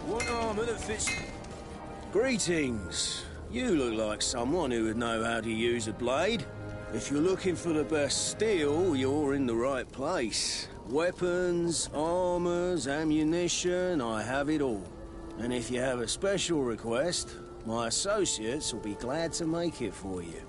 One armour that fits... Greetings. You look like someone who would know how to use a blade. If you're looking for the best steel, you're in the right place. Weapons, armours, ammunition, I have it all. And if you have a special request, my associates will be glad to make it for you.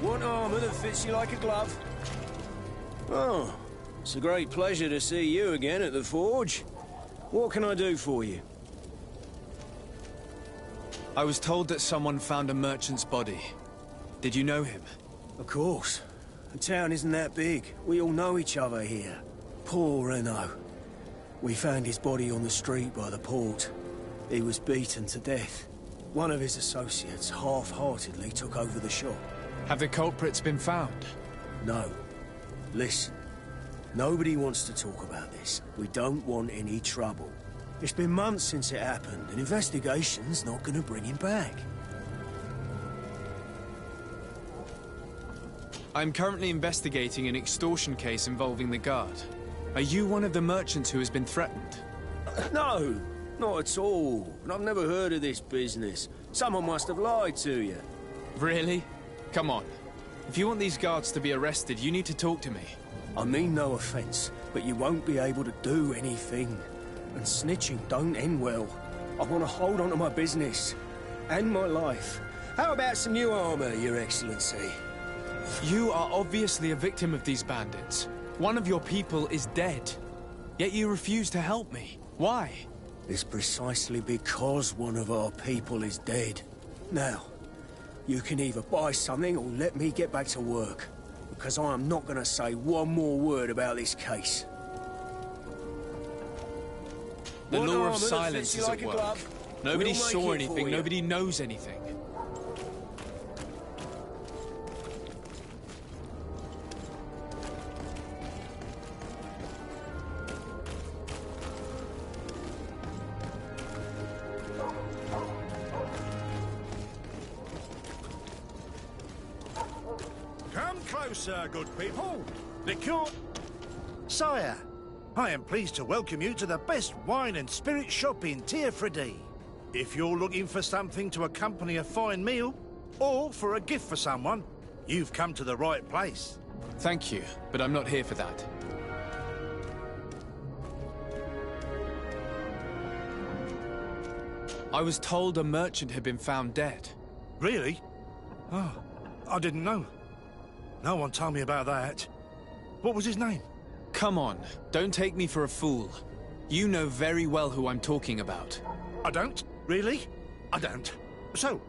Want armour that fits you like a glove? Oh, it's a great pleasure to see you again at the Forge. What can I do for you? I was told that someone found a merchant's body. Did you know him? Of course. The town isn't that big. We all know each other here. Poor Renault. We found his body on the street by the port. He was beaten to death. One of his associates half-heartedly took over the shop. Have the culprits been found? No. Listen. Nobody wants to talk about this. We don't want any trouble. It's been months since it happened. An investigation's not going to bring him back. I'm currently investigating an extortion case involving the guard. Are you one of the merchants who has been threatened? No, not at all. And I've never heard of this business. Someone must have lied to you. Really? Come on. If you want these guards to be arrested, you need to talk to me. I mean no offence, but you won't be able to do anything. And snitching don't end well. I want to hold on to my business. And my life. How about some new armour, Your Excellency? You are obviously a victim of these bandits. One of your people is dead. Yet you refuse to help me. Why? It's precisely because one of our people is dead. Now, you can either buy something or let me get back to work. Because I am not going to say one more word about this case. The law of silence is at work. Nobody saw anything, nobody knows anything. Come closer, good people. Liqueur... Sire, I am pleased to welcome you to the best wine and spirit shop in Tier-Fredy. If you're looking for something to accompany a fine meal, or for a gift for someone, you've come to the right place. Thank you, but I'm not here for that. I was told a merchant had been found dead. Really? Oh, I didn't know. No one told me about that. What was his name? Come on, don't take me for a fool. You know very well who I'm talking about. I don't? Really? I don't. So,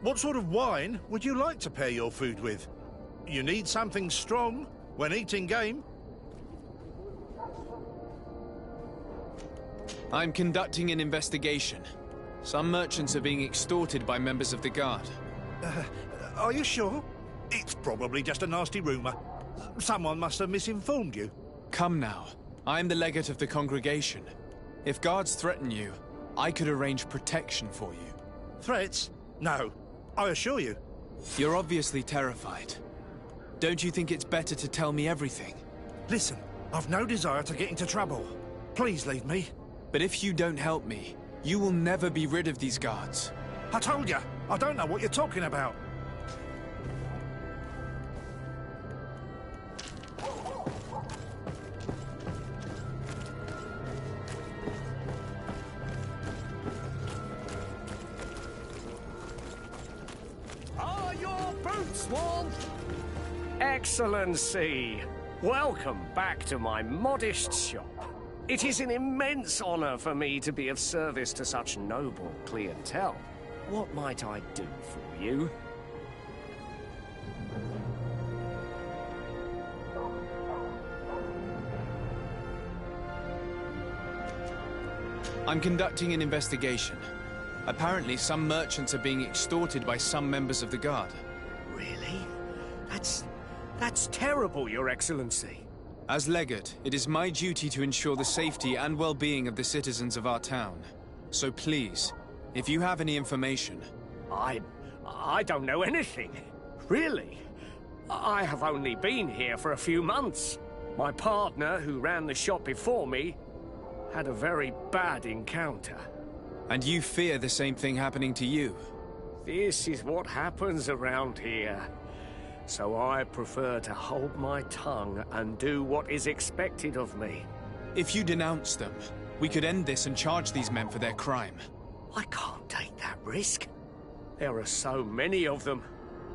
what sort of wine would you like to pair your food with? You need something strong when eating game? I'm conducting an investigation. Some merchants are being extorted by members of the guard. Are you sure? It's probably just a nasty rumor. Someone must have misinformed you. Come now. I'm the legate of the congregation. If guards threaten you, I could arrange protection for you. Threats? No, I assure you. You're obviously terrified. Don't you think it's better to tell me everything? Listen, I've no desire to get into trouble. Please leave me. But if you don't help me, you will never be rid of these guards. I told you, I don't know what you're talking about. Are your boots warm? Excellency, welcome back to my modest shop. It is an immense honor for me to be of service to such noble clientele. What might I do for you? I'm conducting an investigation. Apparently, some merchants are being extorted by some members of the Guard. Really? That's terrible, Your Excellency. As Legate, it is my duty to ensure the safety and well-being of the citizens of our town. So please, if you have any information... I don't know anything. Really. I have only been here for a few months. My partner, who ran the shop before me, had a very bad encounter. And you fear the same thing happening to you? This is what happens around here. So I prefer to hold my tongue and do what is expected of me. If you denounce them, we could end this and charge these men for their crime. I can't take that risk. There are so many of them.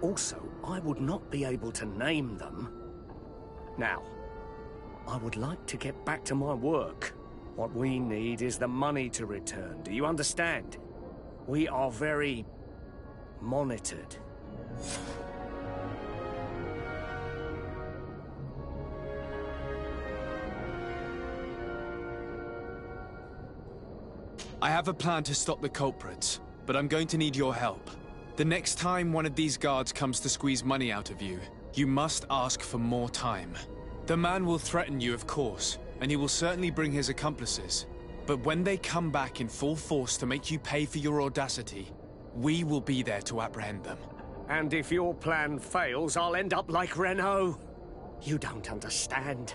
Also, I would not be able to name them. Now, I would like to get back to my work. What we need is the money to return, do you understand? We are very... monitored. I have a plan to stop the culprits, but I'm going to need your help. The next time one of these guards comes to squeeze money out of you, you must ask for more time. The man will threaten you, of course, and he will certainly bring his accomplices. But when they come back in full force to make you pay for your audacity, we will be there to apprehend them. And if your plan fails, I'll end up like Renault. You don't understand.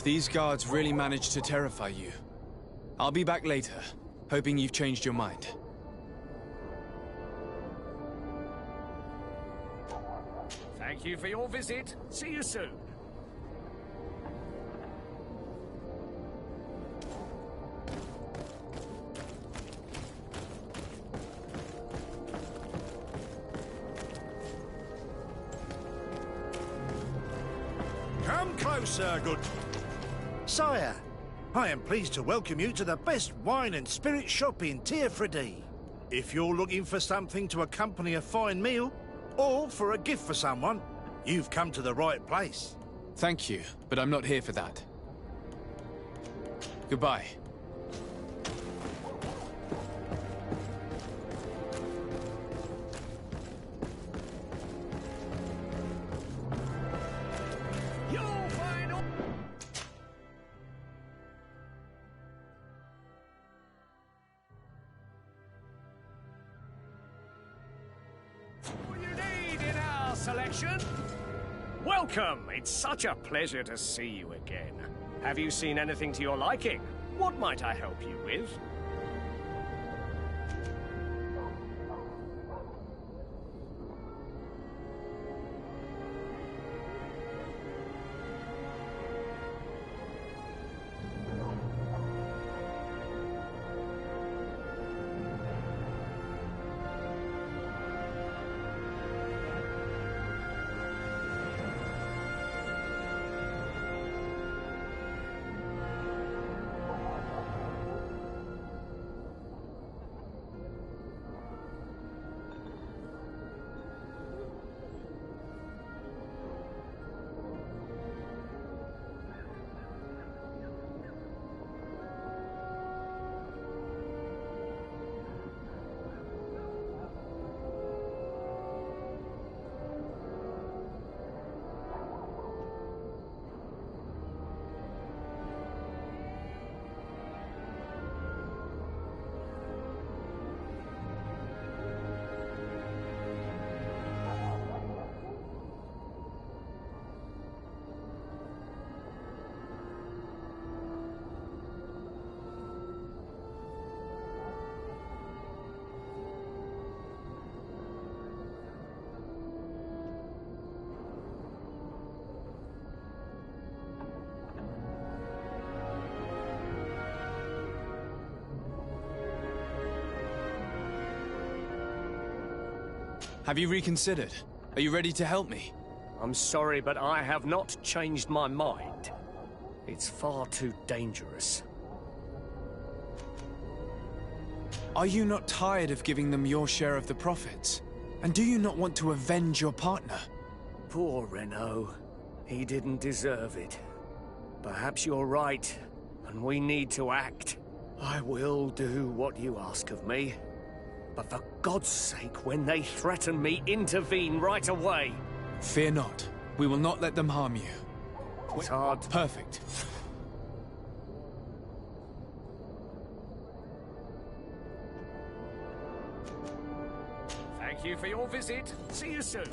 These guards really managed to terrify you. I'll be back later, hoping you've changed your mind. Thank you for your visit. See you soon. Come closer, good... Sire, I am pleased to welcome you to the best wine and spirit shop in Ps5. If you're looking for something to accompany a fine meal, or for a gift for someone, you've come to the right place. Thank you, but I'm not here for that. Goodbye. You'll find all you need in our selection. Welcome! It's such a pleasure to see you again. Have you seen anything to your liking? What might I help you with? Have you reconsidered? Are you ready to help me? I'm sorry, but I have not changed my mind. It's far too dangerous. Are you not tired of giving them your share of the profits? And do you not want to avenge your partner? Poor Renault. He didn't deserve it. Perhaps you're right, and we need to act. I will do what you ask of me. But for God's sake, when they threaten me, intervene right away. Fear not. We will not let them harm you. It's hard. Perfect. Thank you for your visit. See you soon.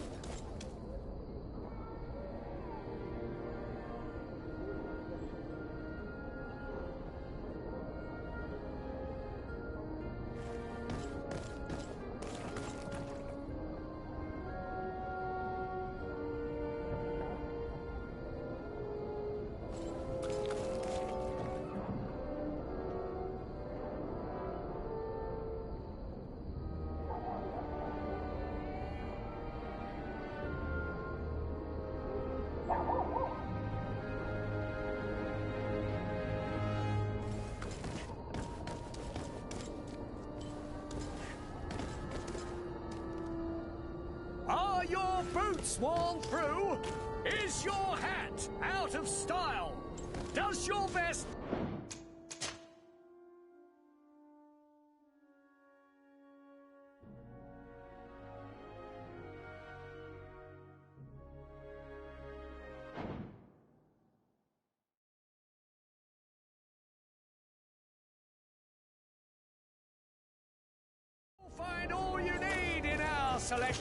Are your boots worn through? Is your hat out of style? Does your vest... Find all you need in our select...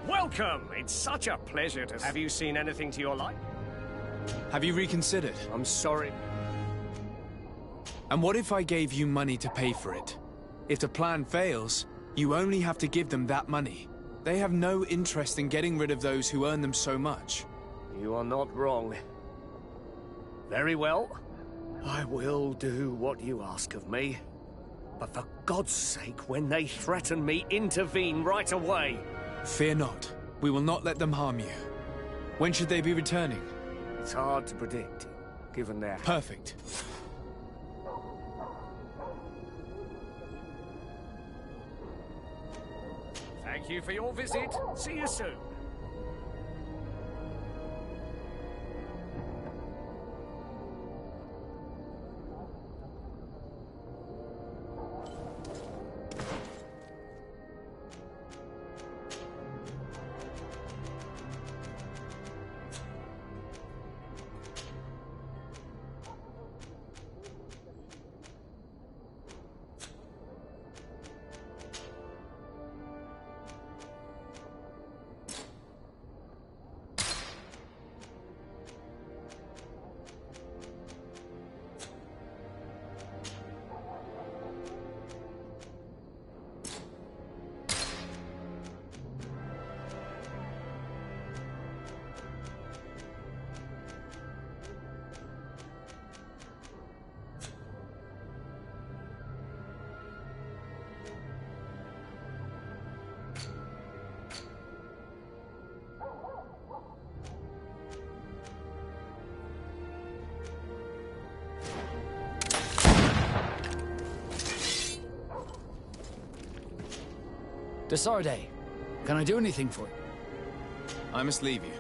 Welcome! It's such a pleasure to... Have you seen anything to your liking? Have you reconsidered? I'm sorry. And what if I gave you money to pay for it? If the plan fails, you only have to give them that money. They have no interest in getting rid of those who earn them so much. You are not wrong. Very well. I will do what you ask of me. But for God's sake, when they threaten me, intervene right away. Fear not. We will not let them harm you. When should they be returning? It's hard to predict, given their... Perfect. Thank you for your visit. See you soon. Desarde, can I do anything for you? I must leave you.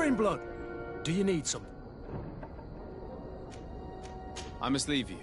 in blood. Do you need some? I must leave you.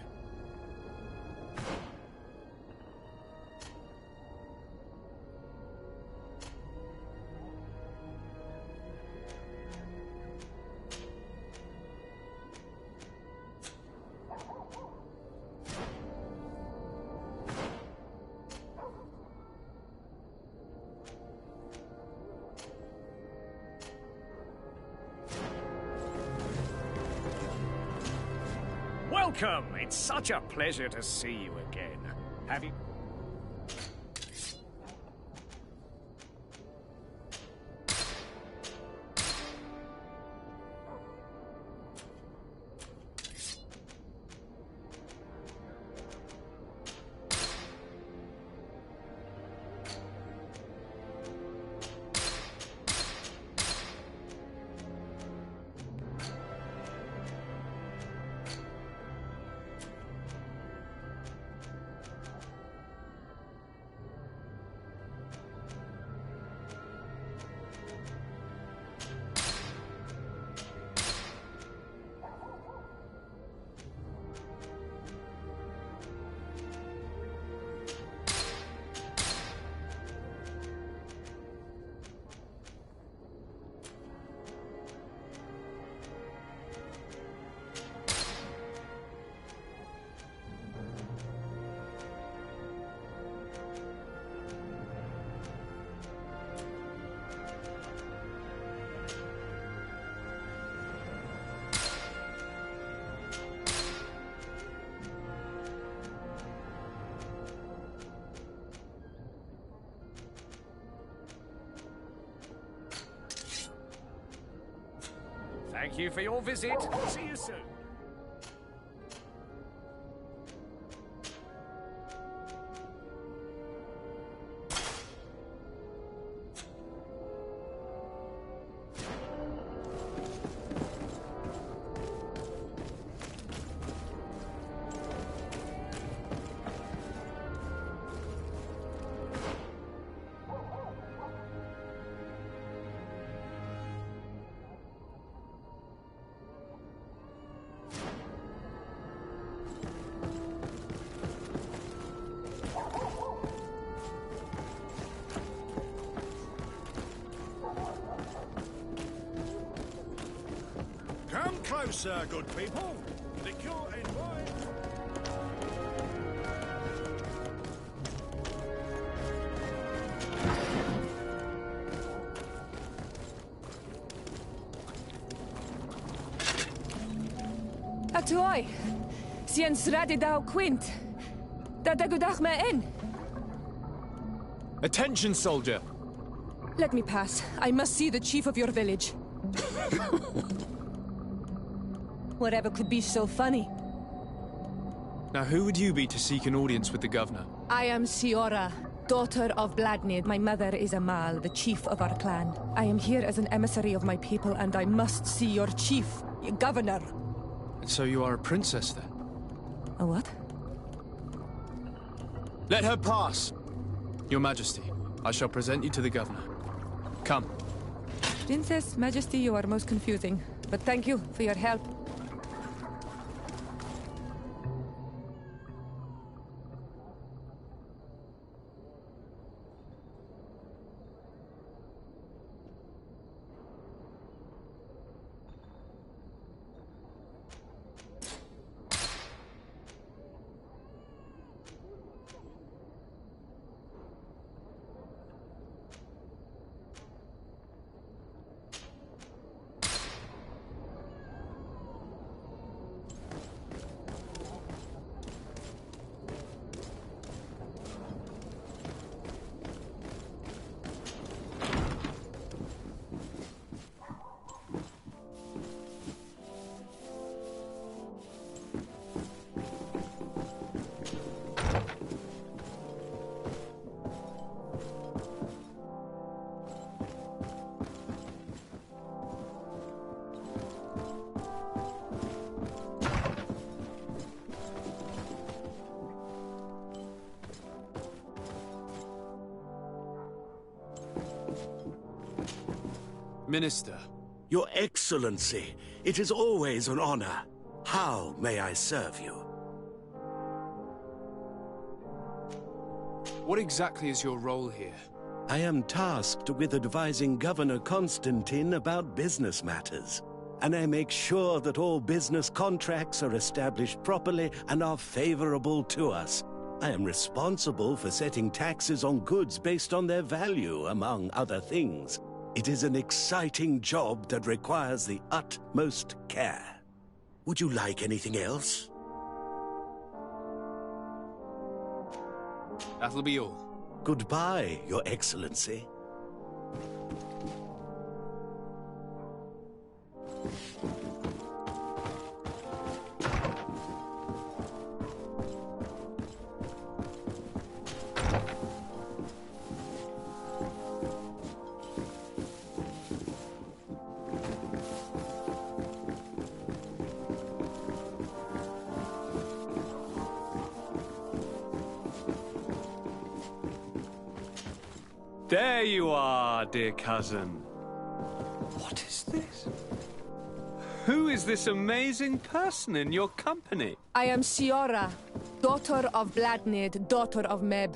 Welcome! It's such a pleasure to see you again. Have you... Thank you for your visit. See you soon. Come closer, good people. Liqueur and wine. Atuoi, sien sradi dau quint. Da dagudach me in. Attention, soldier! Let me pass. I must see the chief of your village. Whatever could be so funny. Now who would you be to seek an audience with the governor? I am Siora, daughter of Bladnid. My mother is Amal, the chief of our clan. I am here as an emissary of my people, and I must see your chief, your governor. And so you are a princess, then? A what? Let her pass! Your Majesty, I shall present you to the governor. Come. Princess, Majesty, you are most confusing. But thank you for your help. Minister, Your Excellency, it is always an honor. How may I serve you? What exactly is your role here? I am tasked with advising Governor Constantine about business matters. And I make sure that all business contracts are established properly and are favorable to us. I am responsible for setting taxes on goods based on their value, among other things. It is an exciting job that requires the utmost care. Would you like anything else? That'll be all. Goodbye, Your Excellency. There you are, dear cousin. What is this? Who is this amazing person in your company? I am Siora, daughter of Bladnid, daughter of Meb.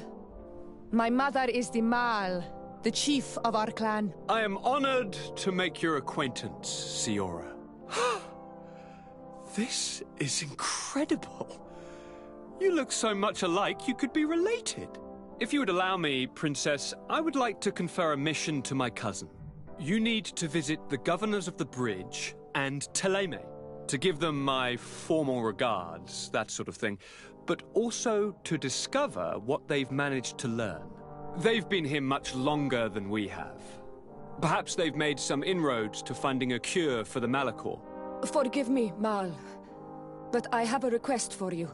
My mother is the Mal, the chief of our clan. I am honored to make your acquaintance, Siora. This is incredible. You look so much alike you could be related. If you would allow me, Princess, I would like to confer a mission to my cousin. You need to visit the governors of the bridge and Teleme to give them my formal regards, that sort of thing, but also to discover what they've managed to learn. They've been here much longer than we have. Perhaps they've made some inroads to finding a cure for the Malachor. Forgive me, Mal, but I have a request for you.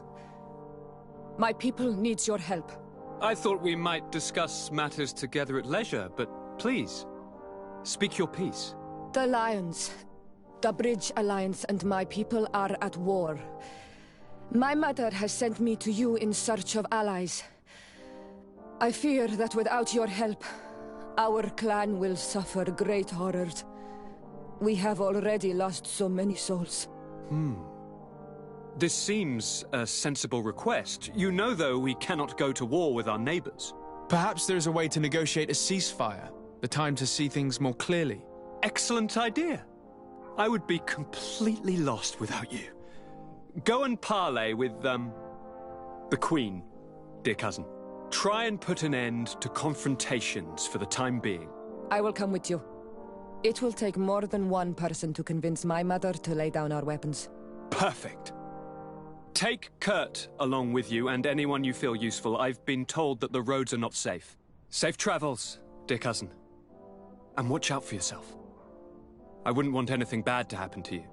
My people needs your help. I thought we might discuss matters together at leisure, but please, speak your piece. The Alliance, the Bridge Alliance and my people are at war. My mother has sent me to you in search of allies. I fear that without your help, our clan will suffer great horrors. We have already lost so many souls. This seems a sensible request. You know, though, we cannot go to war with our neighbors. Perhaps there's a way to negotiate a ceasefire. The time to see things more clearly. Excellent idea. I would be completely lost without you. Go and parley with, the Queen, dear cousin. Try and put an end to confrontations for the time being. I will come with you. It will take more than one person to convince my mother to lay down our weapons. Perfect. Take Kurt along with you and anyone you feel useful. I've been told that the roads are not safe. Safe travels, dear cousin. And watch out for yourself. I wouldn't want anything bad to happen to you.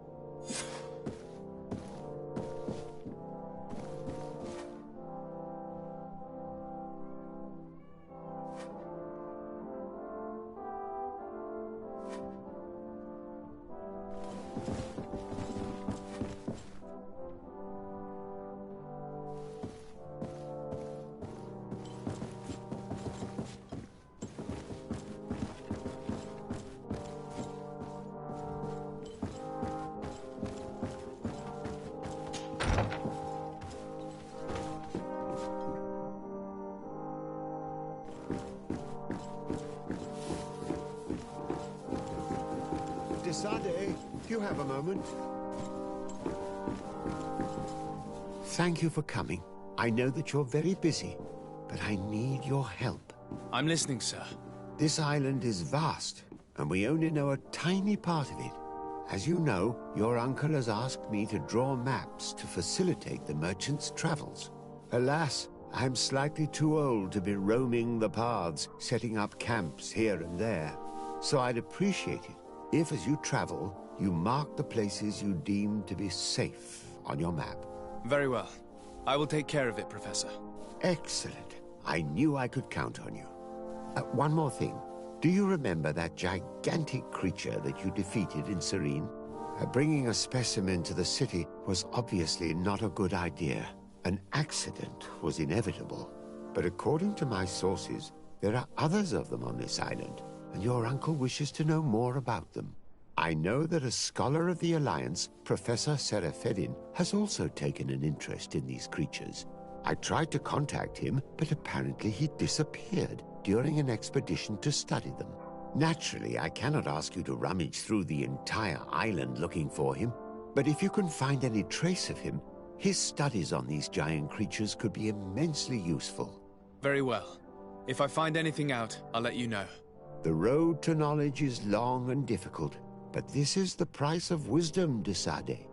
Sade, do you have a moment? Thank you for coming. I know that you're very busy, but I need your help. I'm listening, sir. This island is vast, and we only know a tiny part of it. As you know, your uncle has asked me to draw maps to facilitate the merchants' travels. Alas, I'm slightly too old to be roaming the paths, setting up camps here and there. So I'd appreciate it if, as you travel, you mark the places you deem to be safe on your map. Very well. I will take care of it, Professor. Excellent. I knew I could count on you. One more thing. Do you remember that gigantic creature that you defeated in Serene? Bringing a specimen to the city was obviously not a good idea. An accident was inevitable. But according to my sources, there are others of them on this island, and your uncle wishes to know more about them. I know that a scholar of the Alliance, Professor Serafedin, has also taken an interest in these creatures. I tried to contact him, but apparently he disappeared during an expedition to study them. Naturally, I cannot ask you to rummage through the entire island looking for him, but if you can find any trace of him, his studies on these giant creatures could be immensely useful. Very well. If I find anything out, I'll let you know. The road to knowledge is long and difficult, but this is the price of wisdom, de Sade.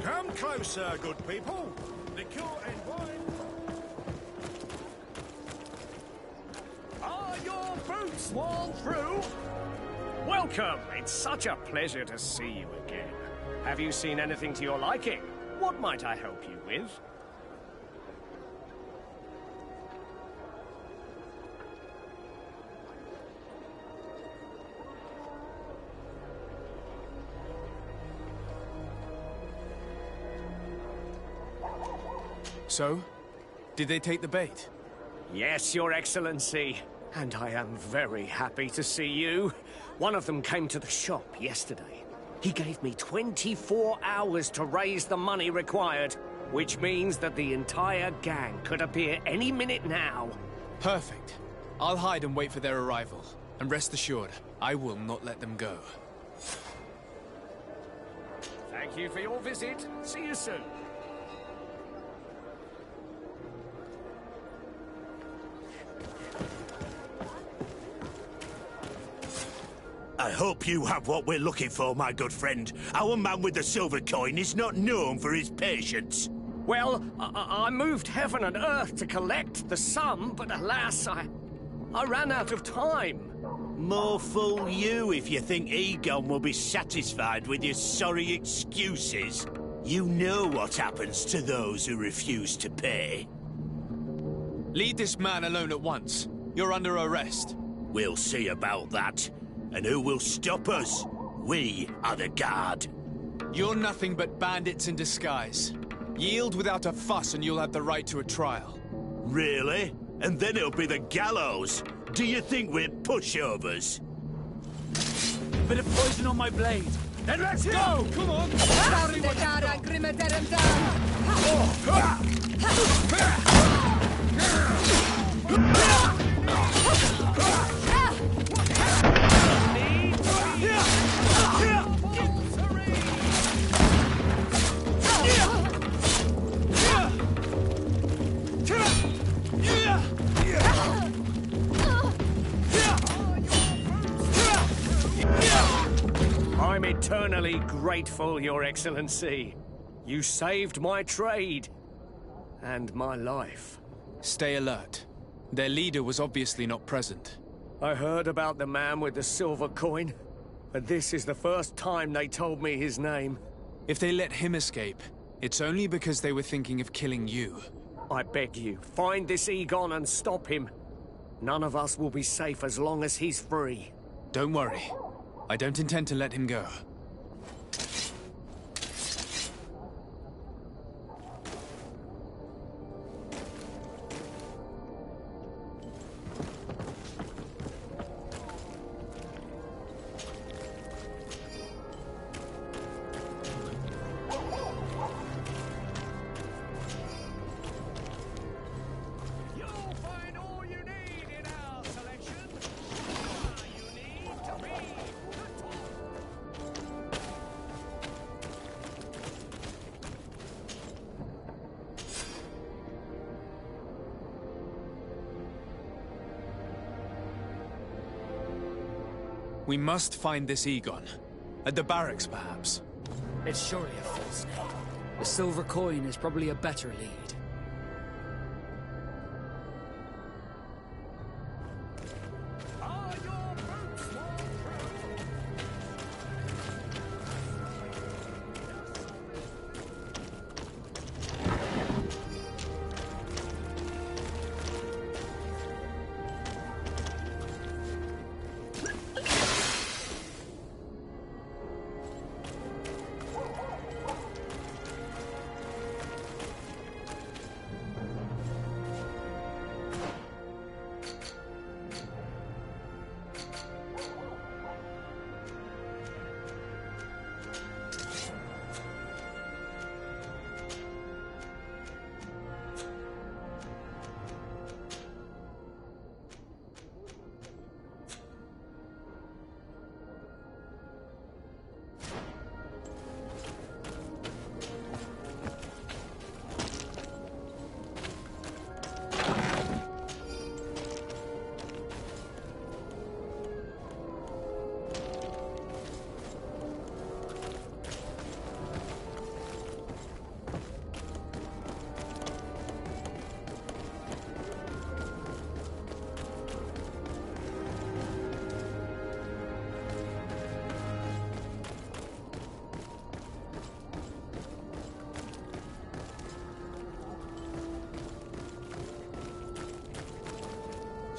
Come closer, good people. Liqueur and wine. Are your boots worn through? Welcome. It's such a pleasure to see you again. Have you seen anything to your liking? What might I help you with? So? Did they take the bait? Yes, Your Excellency. And I am very happy to see you. One of them came to the shop yesterday. He gave me 24 hours to raise the money required, which means that the entire gang could appear any minute now. Perfect. I'll hide and wait for their arrival. And rest assured, I will not let them go. Thank you for your visit. See you soon. I hope you have what we're looking for, my good friend. Our man with the silver coin is not known for his patience. Well, I moved heaven and earth to collect the sum, but alas, I ran out of time. More fool you if you think Egon will be satisfied with your sorry excuses. You know what happens to those who refuse to pay. Leave this man alone at once. You're under arrest. We'll see about that. And who will stop us? We are the guard. You're nothing but bandits in disguise. Yield without a fuss and you'll have the right to a trial. Really? And then it'll be the gallows. Do you think we're pushovers? Bit of poison on my blade. Then let's go! Come on! I'm eternally grateful, Your Excellency. You saved my trade. And my life. Stay alert. Their leader was obviously not present. I heard about the man with the silver coin, but this is the first time they told me his name. If they let him escape, it's only because they were thinking of killing you. I beg you, find this Egon and stop him. None of us will be safe as long as he's free. Don't worry. I don't intend to let him go. We must find this Egon. At the barracks, perhaps. It's surely a false name. The silver coin is probably a better lead.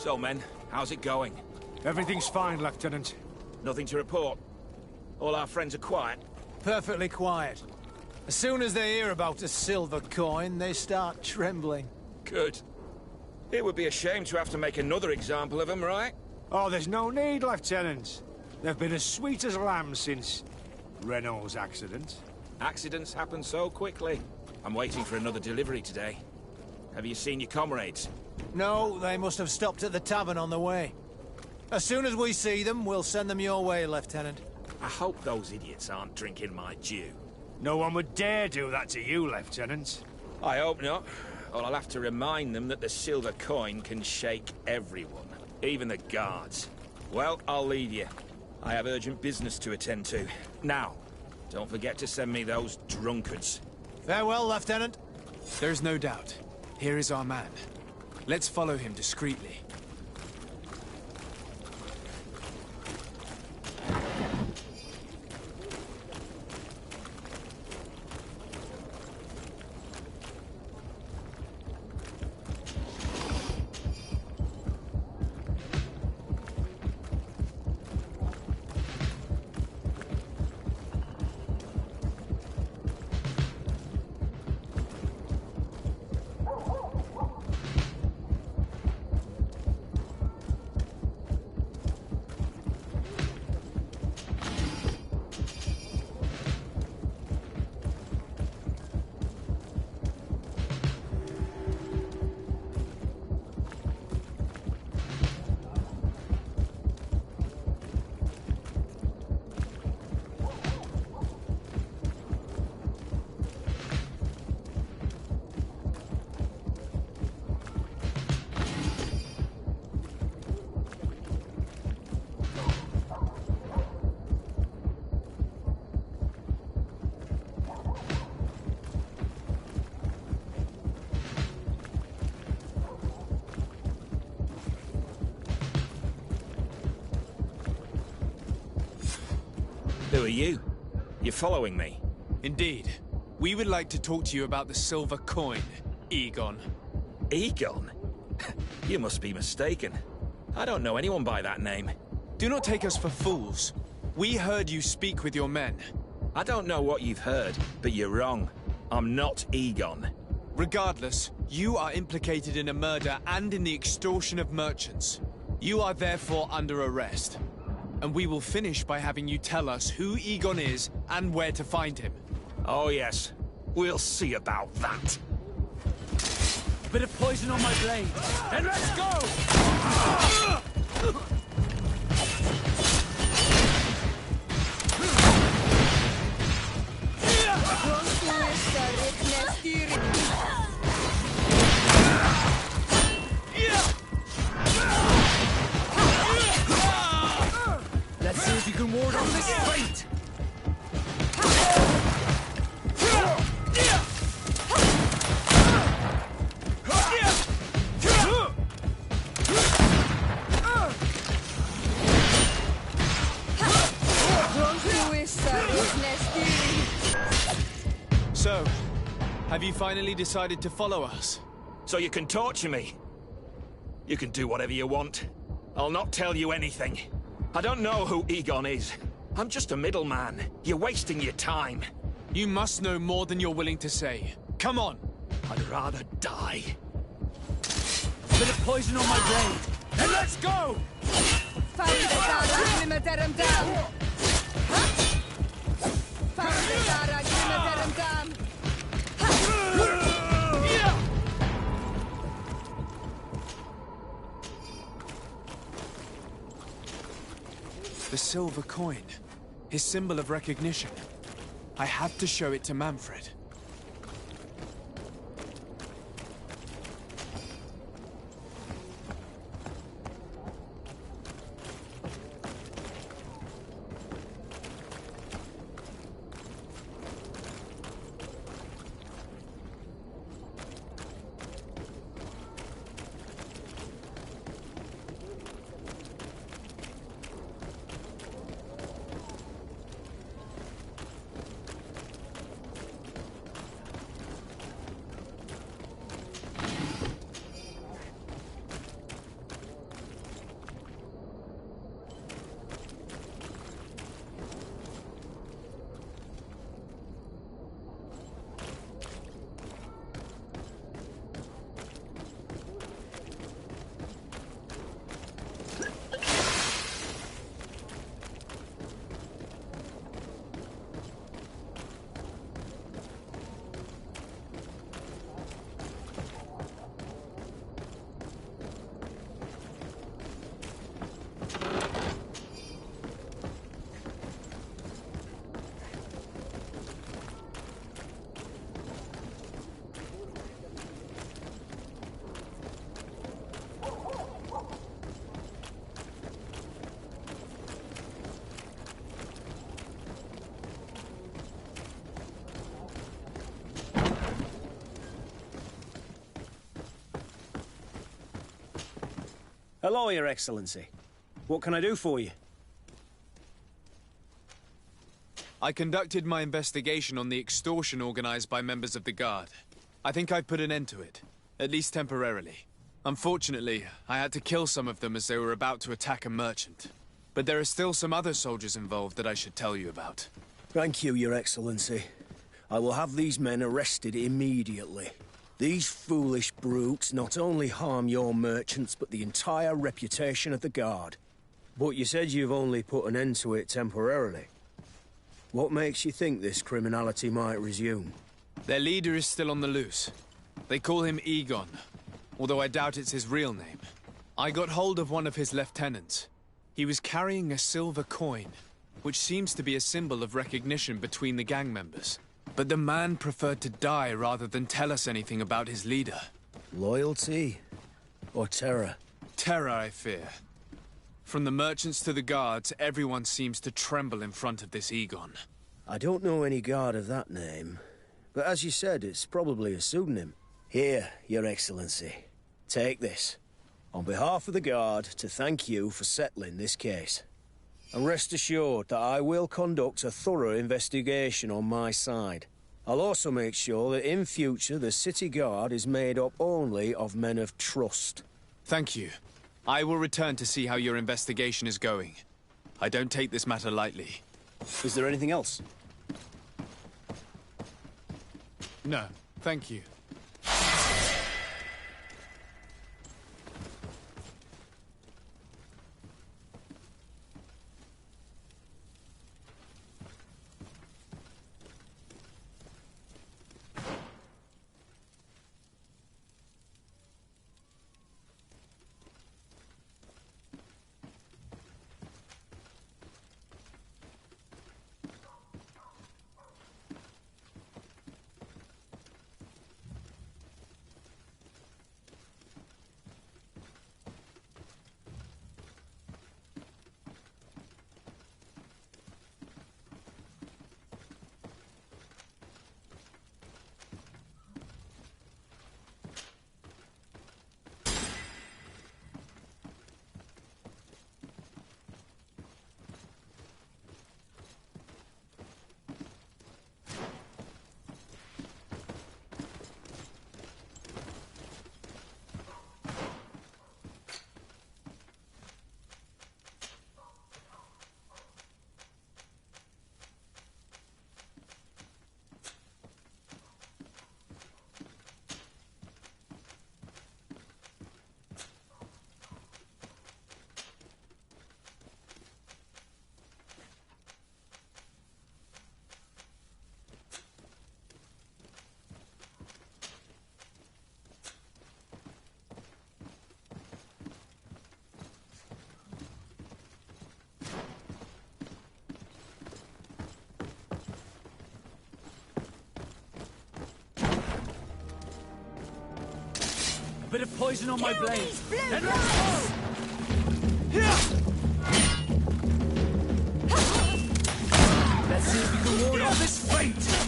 So, men, how's it going? Everything's fine, Lieutenant. Nothing to report? All our friends are quiet? Perfectly quiet. As soon as they hear about a silver coin, they start trembling. Good. It would be a shame to have to make another example of them, right? Oh, there's no need, Lieutenant. They've been as sweet as lambs since Renault's accident. Accidents happen so quickly. I'm waiting for another delivery today. Have you seen your comrades? No, they must have stopped at the tavern on the way. As soon as we see them, we'll send them your way, Lieutenant. I hope those idiots aren't drinking my dew. No one would dare do that to you, Lieutenant. I hope not. Or I'll have to remind them that the silver coin can shake everyone, even the guards. Well, I'll leave you. I have urgent business to attend to. Now, don't forget to send me those drunkards. Farewell, Lieutenant. There's no doubt. Here is our man. Let's follow him discreetly. Who are you? You're following me? Indeed. We would like to talk to you about the silver coin, Egon. Egon? You must be mistaken. I don't know anyone by that name. Do not take us for fools. We heard you speak with your men. I don't know what you've heard, but you're wrong. I'm not Egon. Regardless, you are implicated in a murder and in the extortion of merchants. You are therefore under arrest. And we will finish by having you tell us who Egon is and where to find him. Oh yes, we'll see about that. A bit of poison on my blade. And let's go! Let's see if you can ward off this fate! So, have you finally decided to follow us? So you can torture me? You can do whatever you want. I'll not tell you anything. I don't know who Egon is. I'm just a middleman. You're wasting your time. You must know more than you're willing to say. Come on! I'd rather die. A bit of poison on my blade. And let's go! The silver coin. His symbol of recognition. I have to show it to Manfred. Hello, Your Excellency. What can I do for you? I conducted my investigation on the extortion organized by members of the Guard. I think I've put an end to it, at least temporarily. Unfortunately, I had to kill some of them as they were about to attack a merchant. But there are still some other soldiers involved that I should tell you about. Thank you, Your Excellency. I will have these men arrested immediately. These foolish brutes not only harm your merchants, but the entire reputation of the Guard. But you said you've only put an end to it temporarily. What makes you think this criminality might resume? Their leader is still on the loose. They call him Egon, although I doubt it's his real name. I got hold of one of his lieutenants. He was carrying a silver coin, which seems to be a symbol of recognition between the gang members. But the man preferred to die rather than tell us anything about his leader. Loyalty? Or terror? Terror, I fear. From the merchants to the guards, everyone seems to tremble in front of this Egon. I don't know any guard of that name. But as you said, it's probably a pseudonym. Here, Your Excellency. Take this. On behalf of the Guard, to thank you for settling this case. And rest assured that I will conduct a thorough investigation on my side. I'll also make sure that in future the City Guard is made up only of men of trust. Thank you. I will return to see how your investigation is going. I don't take this matter lightly. Is there anything else? No, thank you. Bit of poison on my blade. And let's go! Let's see if we can ward off this fate!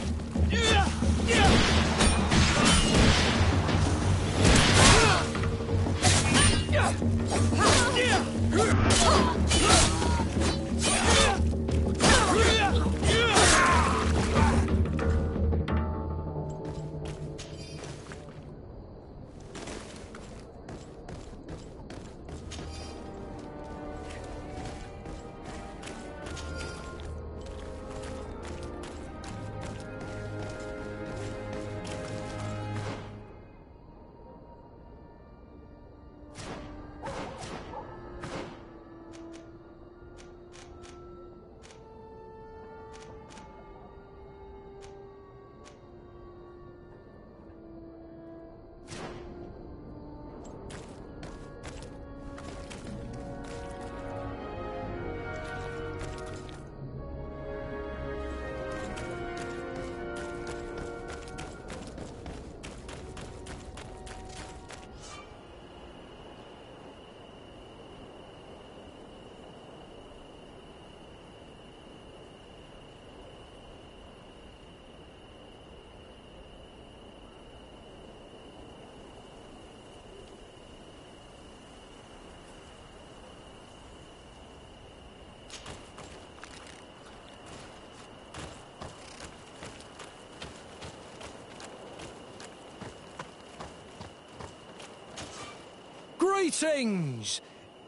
Greetings!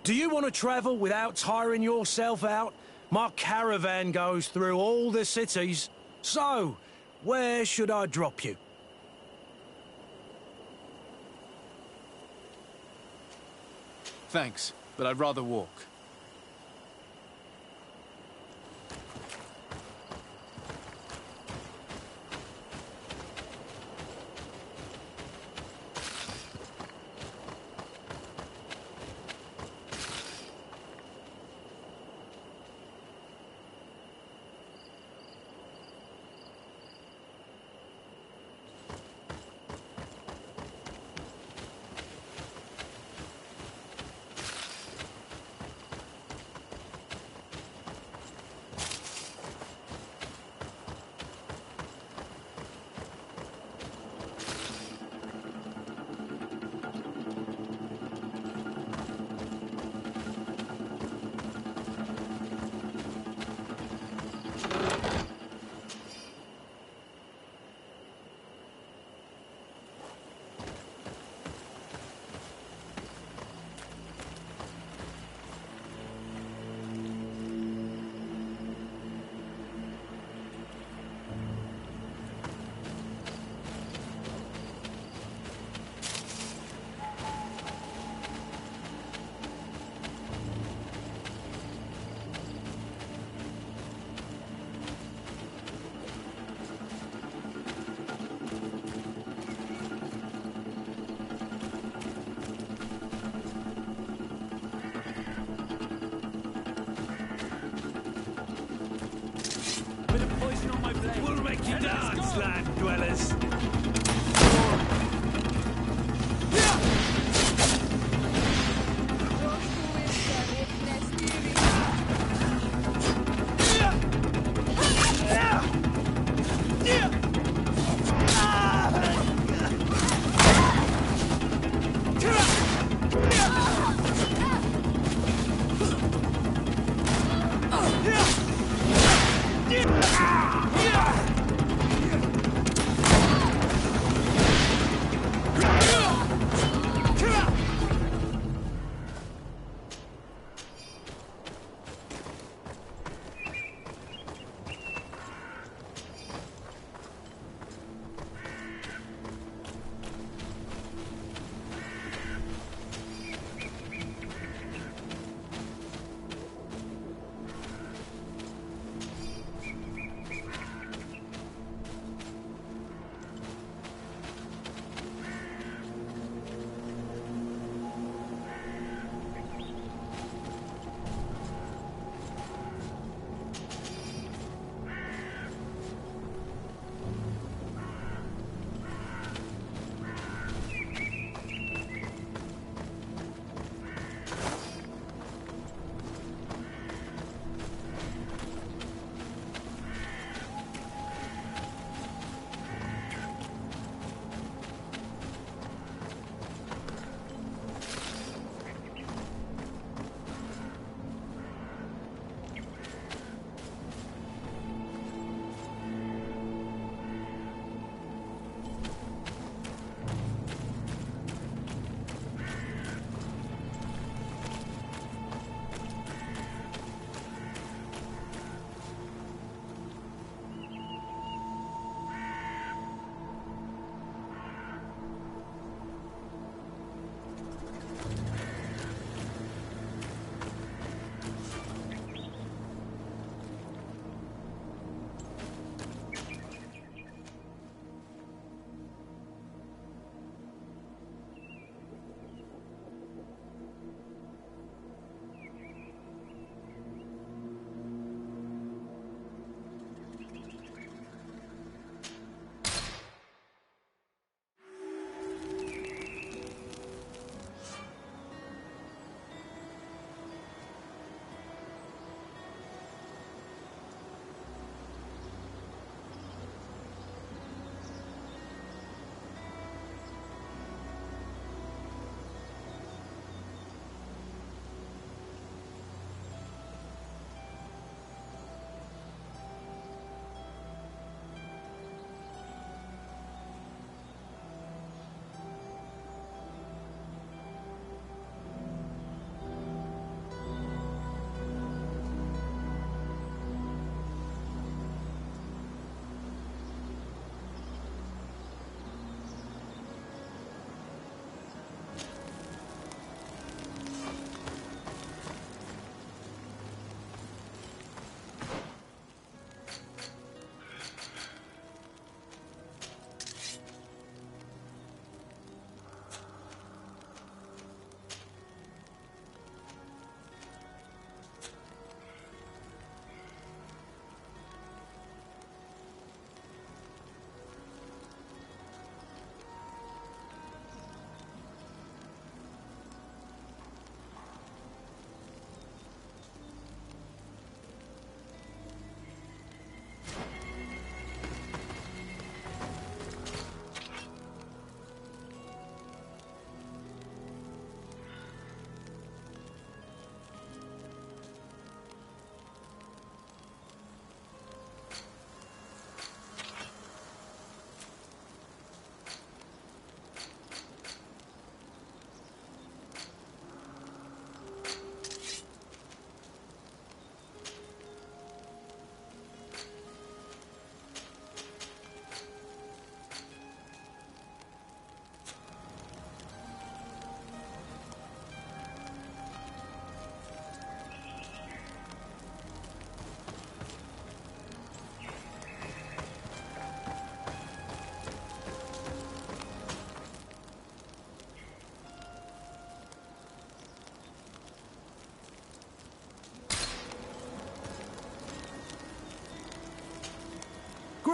Do you want to travel without tiring yourself out? My caravan goes through all the cities. So, where should I drop you? Thanks, but I'd rather walk. We'll make you dance, land dwellers.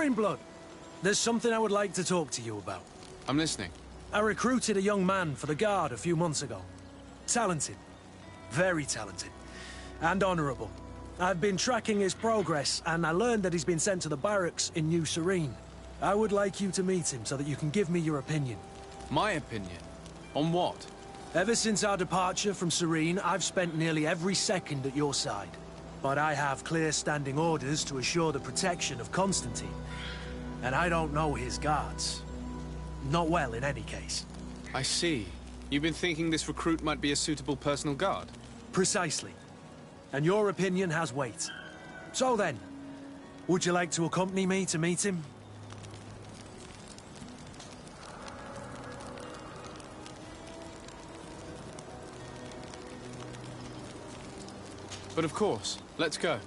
Greenblood, there's something I would like to talk to you about. I'm listening. I recruited a young man for the Guard a few months ago. Talented. Very talented. And honorable. I've been tracking his progress, and I learned that he's been sent to the barracks in New Serene. I would like you to meet him so that you can give me your opinion. My opinion? On what? Ever since our departure from Serene, I've spent nearly every second at your side. But I have clear standing orders to assure the protection of Constantine. And I don't know his guards. Not well, in any case. I see. You've been thinking this recruit might be a suitable personal guard? Precisely. And your opinion has weight. So then, would you like to accompany me to meet him? But of course. Let's go.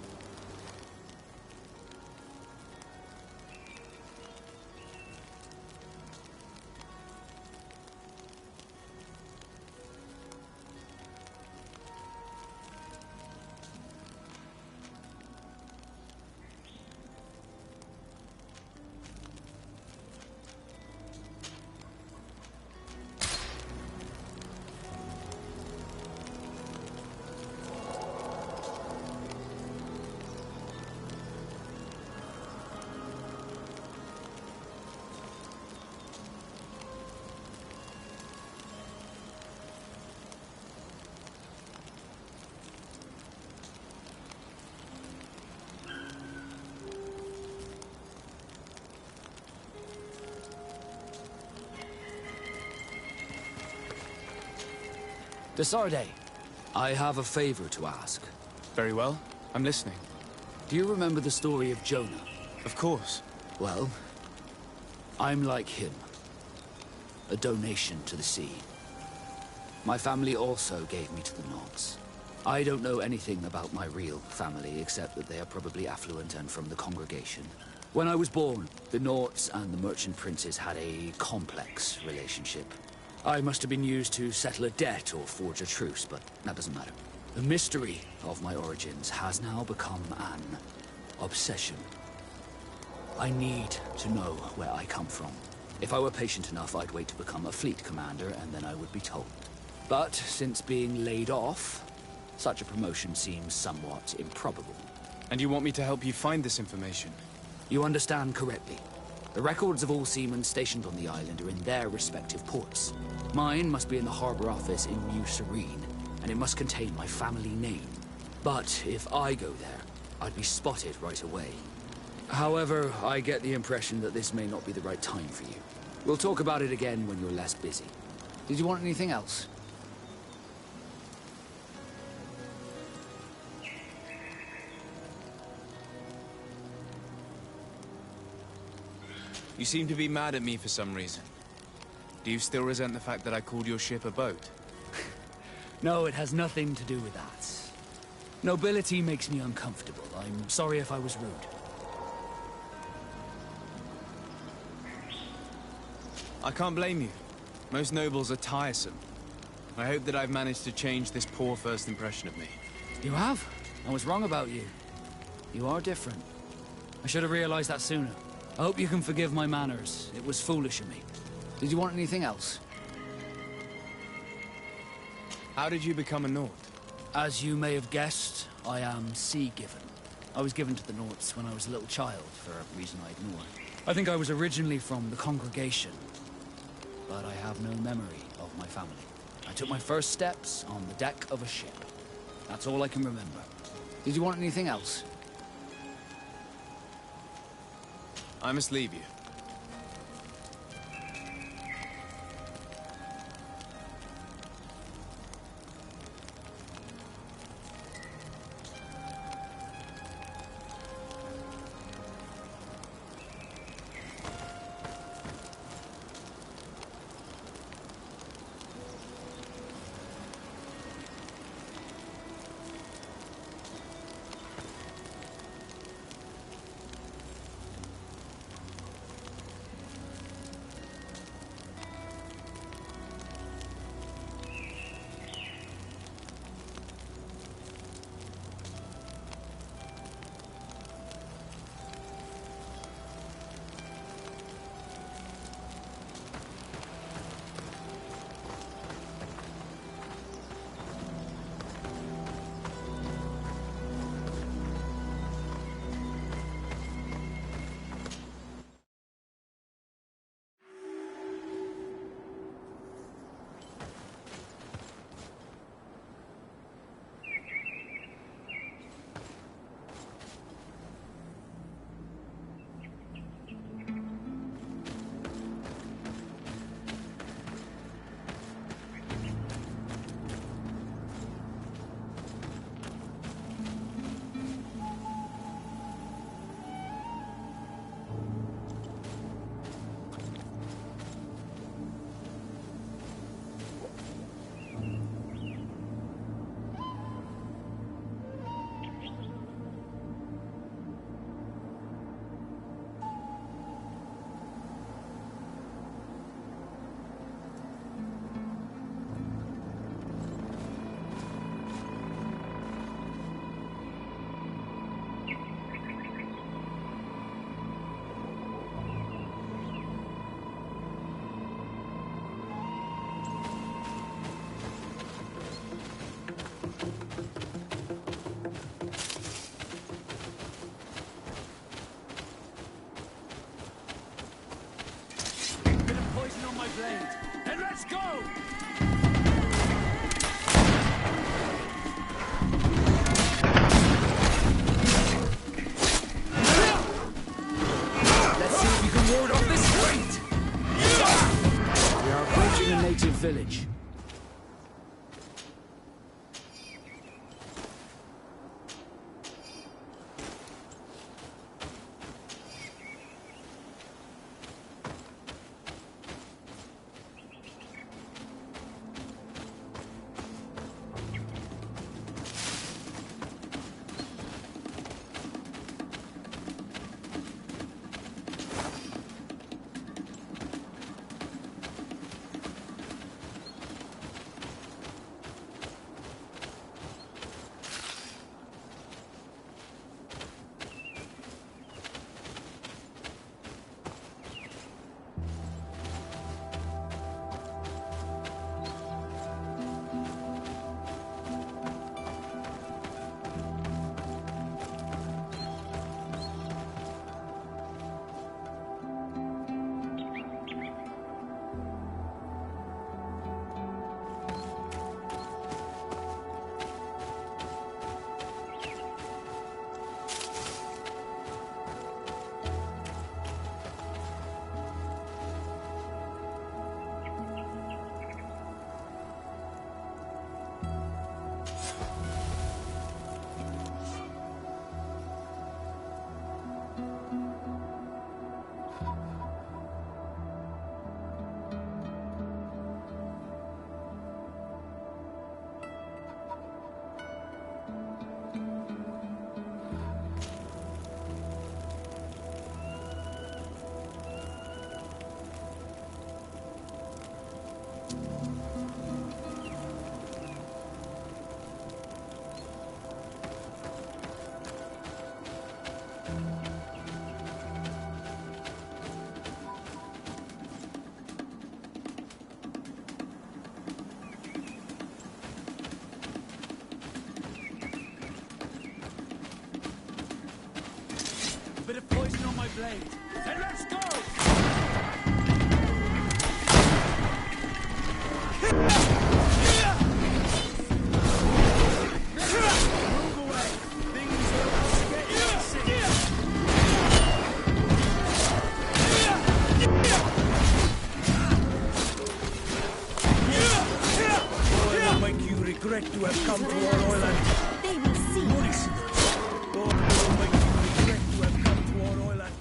Desarde, I have a favor to ask. Very well. I'm listening. Do you remember the story of Jonah? Of course. Well, I'm like him. A donation to the sea. My family also gave me to the Nods. I don't know anything about my real family, except that they are probably affluent and from the congregation. When I was born, the Norts and the merchant princes had a complex relationship. I must have been used to settle a debt or forge a truce, but that doesn't matter. The mystery of my origins has now become an obsession. I need to know where I come from. If I were patient enough, I'd wait to become a fleet commander, and then I would be told. But since being laid off, such a promotion seems somewhat improbable. And you want me to help you find this information? You understand correctly. The records of all seamen stationed on the island are in their respective ports. Mine must be in the harbor office in New Serene, and it must contain my family name. But if I go there, I'd be spotted right away. However, I get the impression that this may not be the right time for you. We'll talk about it again when you're less busy. Did you want anything else? You seem to be mad at me for some reason. Do you still resent the fact that I called your ship a boat? No, it has nothing to do with that. Nobility makes me uncomfortable. I'm sorry if I was rude. I can't blame you. Most nobles are tiresome. I hope that I've managed to change this poor first impression of me. You have? I was wrong about you. You are different. I should have realized that sooner. I hope you can forgive my manners. It was foolish of me. Did you want anything else? How did you become a Nord? As you may have guessed, I am sea-given. I was given to the Nords when I was a little child, for a reason I ignore. I think I was originally from the congregation, but I have no memory of my family. I took my first steps on the deck of a ship. That's all I can remember. Did you want anything else? I must leave you. ward off this fate! We are approaching a native village. Bit of poison on my blade. And let's go! Move away! Things are about to get dicey. Boy, it'll make you regret to have come to our island. They will see. Boy, it'll make you regret to have come to our island.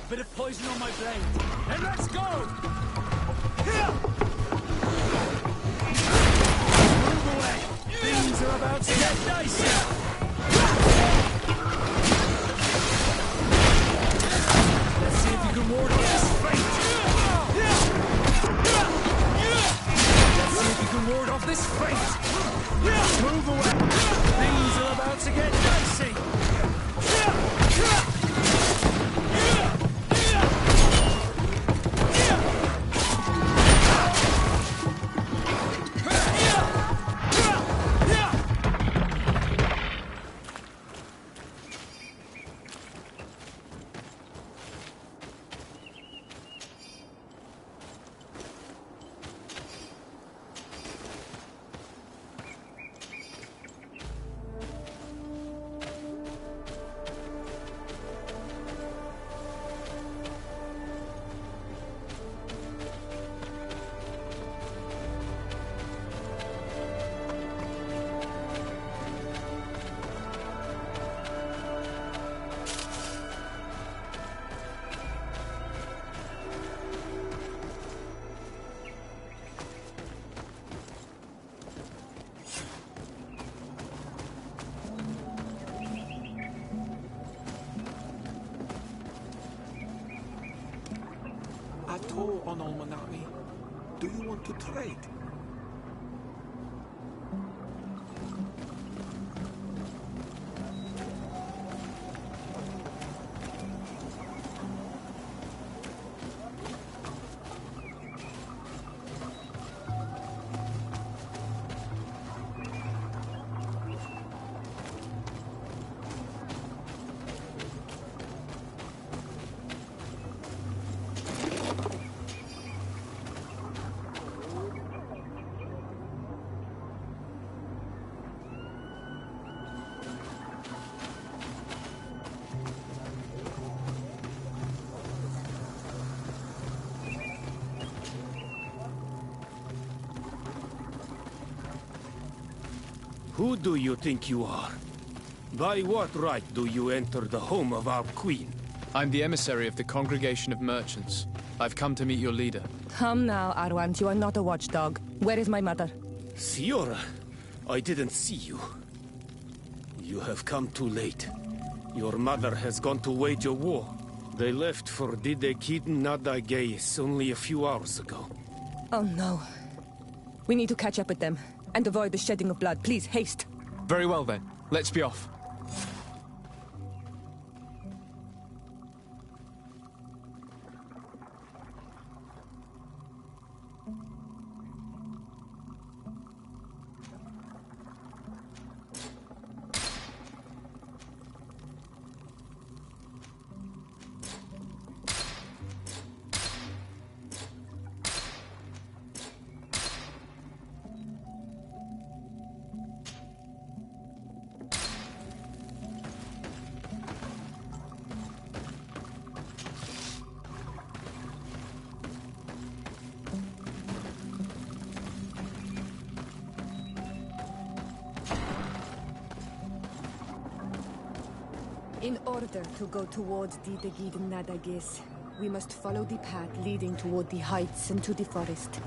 Bit of poison on my blade. And let's go! Move away! Things are about to get dicey! Let's see if you can ward off this fate! Let's see if you can ward off this fate! Move away! Things are about to get dicey! Ato Onomanawi. Do you want to trade? Who do you think you are? By what right do you enter the home of our queen? I'm the emissary of the Congregation of Merchants. I've come to meet your leader. Come now, Arwant. You are not a watchdog. Where is my mother? Siora, I didn't see you. You have come too late. Your mother has gone to wage a war. They left for Didekid Nadageis only a few hours ago. Oh no. We need to catch up with them. And avoid the shedding of blood. Please, haste. Very well then. Let's be off. In order to go towards Didegid Nadagis, we must follow the path leading toward the heights and to the forest.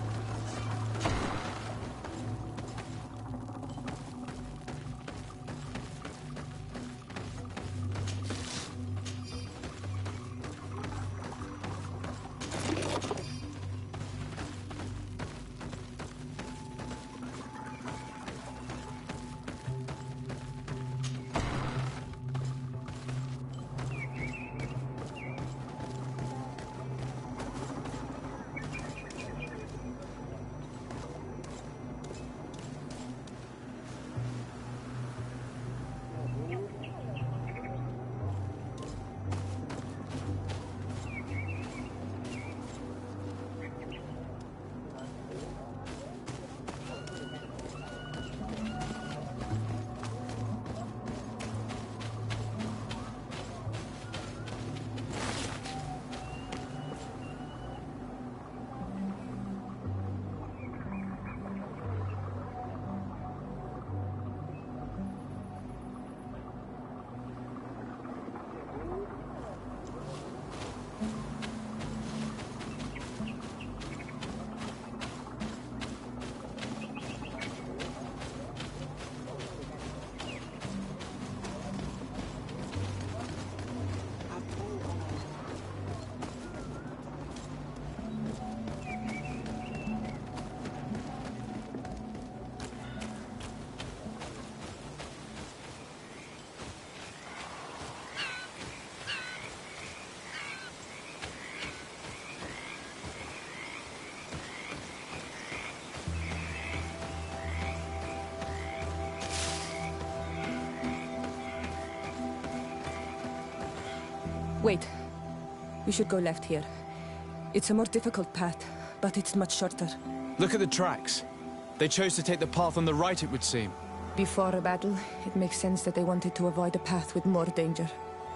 Wait. We should go left here. It's a more difficult path, but it's much shorter. Look at the tracks. They chose to take the path on the right, it would seem. Before a battle, it makes sense that they wanted to avoid a path with more danger.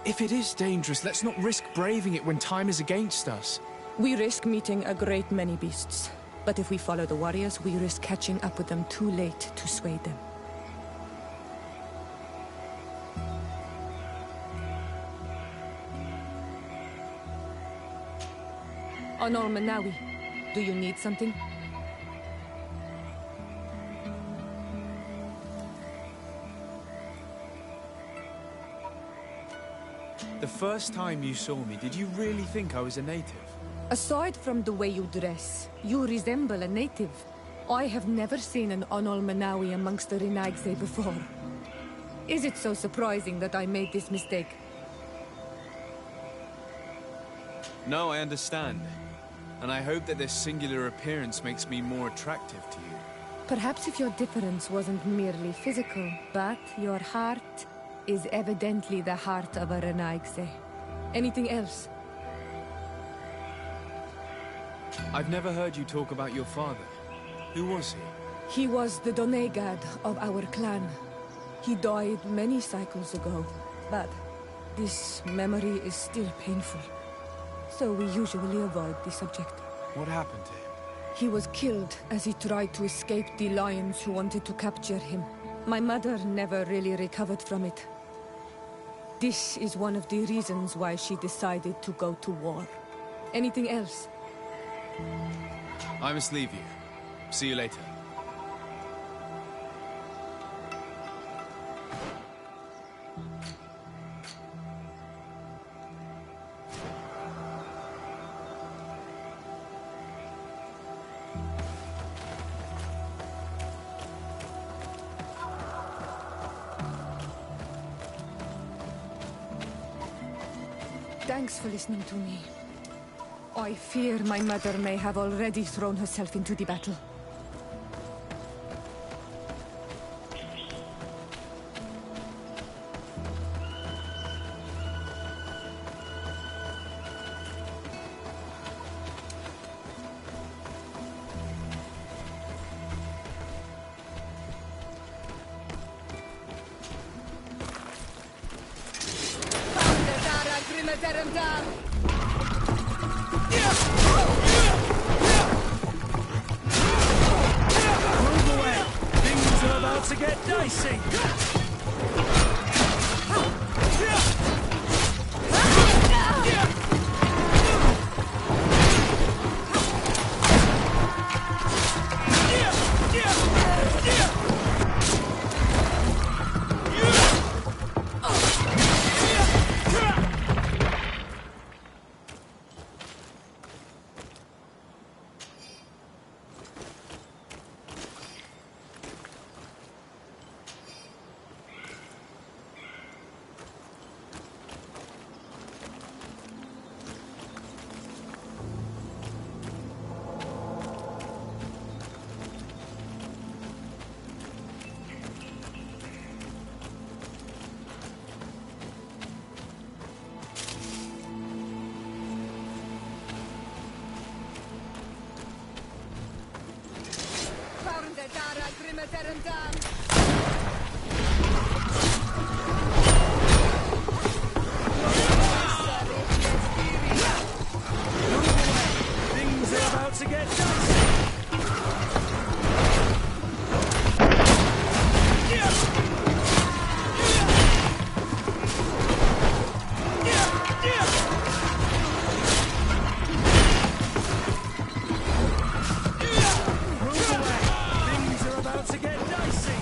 If it is dangerous, let's not risk braving it when time is against us. We risk meeting a great many beasts. But if we follow the warriors, we risk catching up with them too late to sway them. Honor Manawi, do you need something? The first time you saw me, did you really think I was a native? Aside from the way you dress, you resemble a native. I have never seen an Onol Manawi amongst the Renaigse before. Is it so surprising that I made this mistake? No, I understand. And I hope that this singular appearance makes me more attractive to you. Perhaps if your difference wasn't merely physical, but your heart is evidently the heart of a Renaigse. Anything else? I've never heard you talk about your father. Who was he? He was the Donegad of our clan. He died many cycles ago, but this memory is still painful. So we usually avoid the subject. What happened to him? He was killed as he tried to escape the lions who wanted to capture him. My mother never really recovered from it. This is one of the reasons why she decided to go to war. Anything else? I must leave you. See you later. Thanks for listening to me. I fear my mother may have already thrown herself into the battle. Move away! Things are about to get dicey! Things are about to get dicey! Move away! Things are about to get dicey!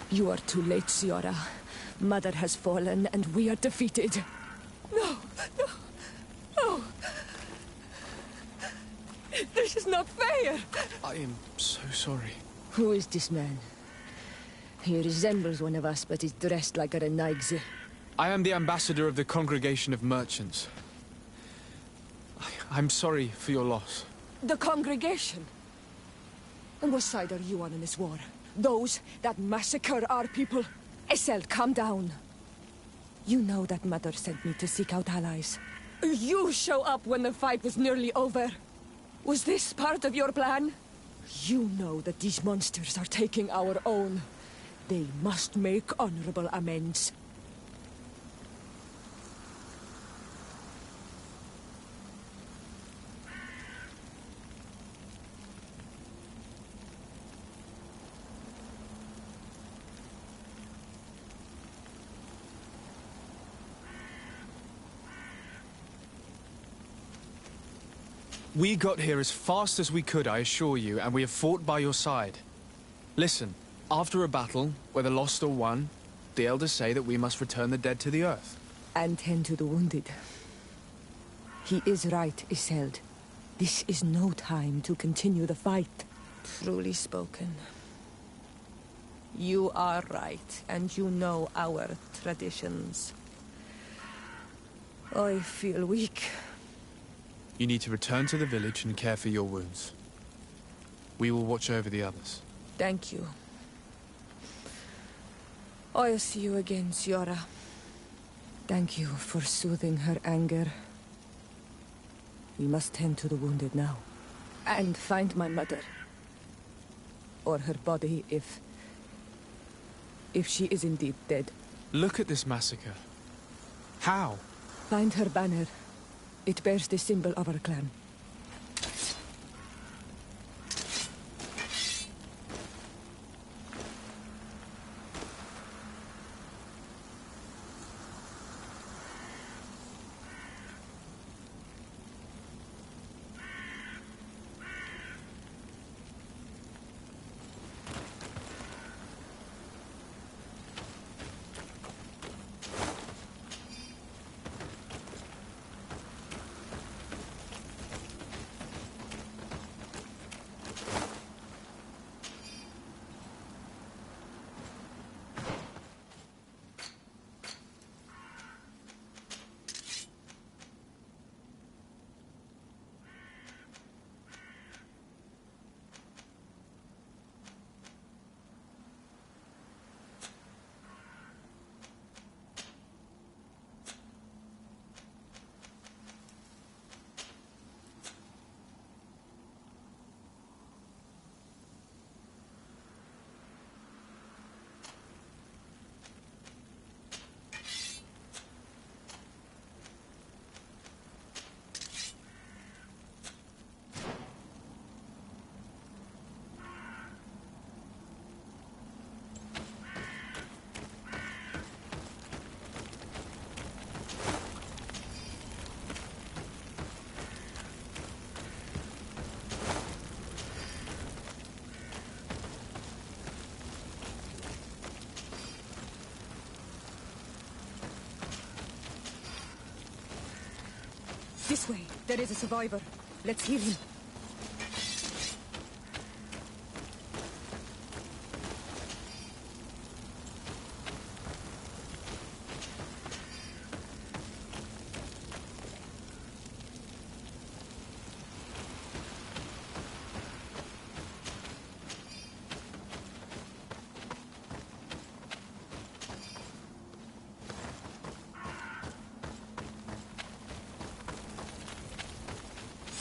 You are too late, Ciora. Mother has fallen, and we are defeated. No, no, no. This is not fair. I am so sorry. Who is this man? He resembles one of us, but is dressed like a Renaigze. I am the ambassador of the Congregation of Merchants. I'm sorry for your loss. The Congregation? And what side are you on in this war? Those that massacre our people? Iseld, calm down. You know that Mother sent me to seek out allies. You show up when the fight was nearly over. Was this part of your plan? You know that these monsters are taking our own. They must make honorable amends. We got here as fast as we could, I assure you, and we have fought by your side. Listen, after a battle, whether lost or won, the elders say that we must return the dead to the earth. And tend to the wounded. He is right, Iseld. This is no time to continue the fight. Truly spoken. You are right, and you know our traditions. I feel weak. You need to return to the village and care for your wounds. We will watch over the others. Thank you. I'll see you again, Ciora. Thank you for soothing her anger. We must tend to the wounded now. And find my mother. Or her body, if she is indeed dead. Look at this massacre. How? Find her banner. It bears the symbol of our clan. This way. There is a survivor. Let's heal him.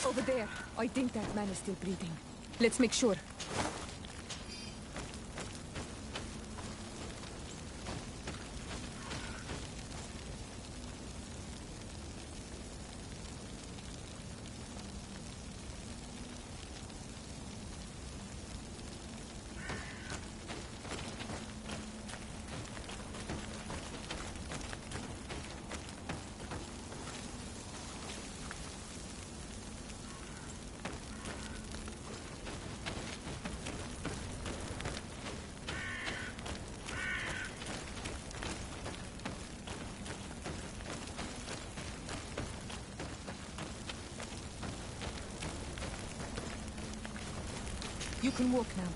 Over there. I think that man is still breathing. Let's make sure. You can walk now.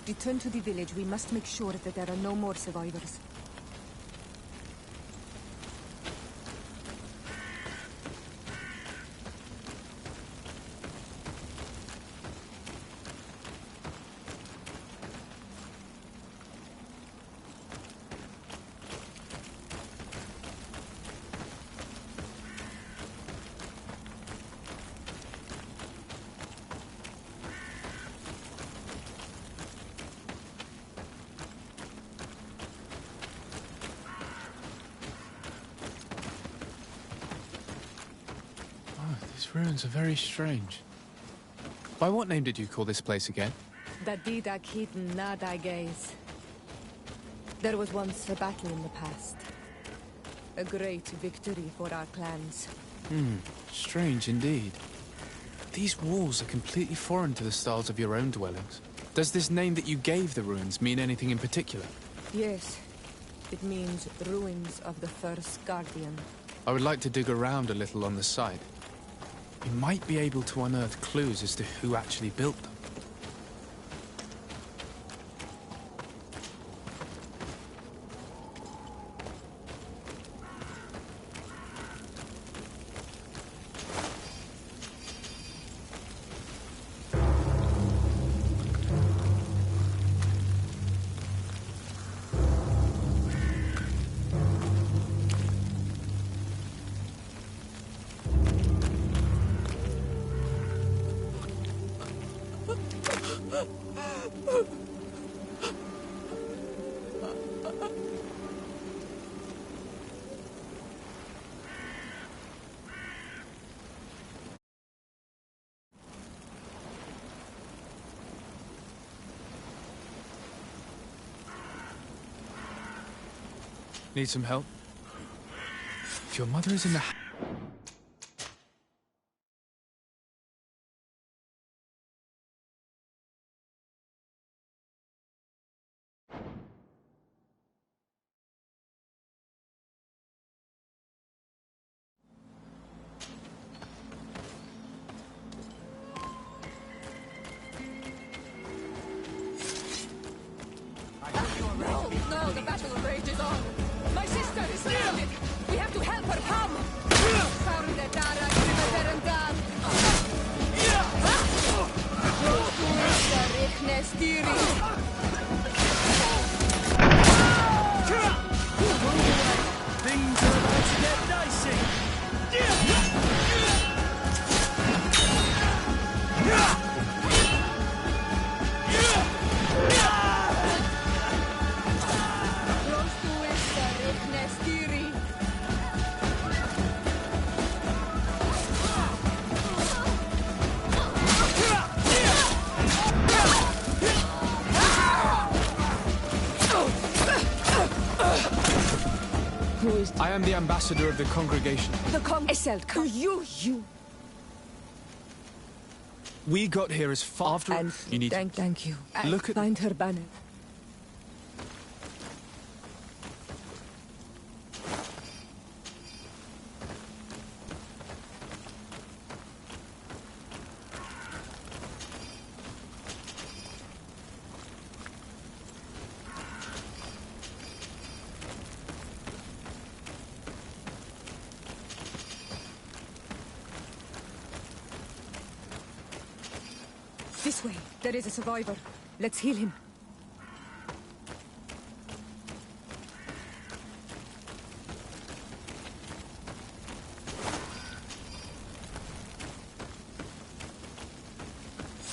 Return to the village. We must make sure that there are no more survivors. These ruins are very strange. By what name did you call this place again? Dadida Keaton Nada Gaze. There was once a battle in the past. A great victory for our clans. Strange indeed. These walls are completely foreign to the styles of your own dwellings. Does this name that you gave the ruins mean anything in particular? Yes. It means ruins of the first Guardian. I would like to dig around a little on the site. We might be able to unearth clues as to who actually built them. Need some help? If your mother is in the... No, the battle rages on. My sister is surrounded. We have to help her come. Found Dara Krimaterandan. Things are about to get dicey. I am the ambassador of the congregation. The Eselka. You. We got here as far after... And you need thank you. Look at... Find her banner. This way. There is a survivor. Let's heal him.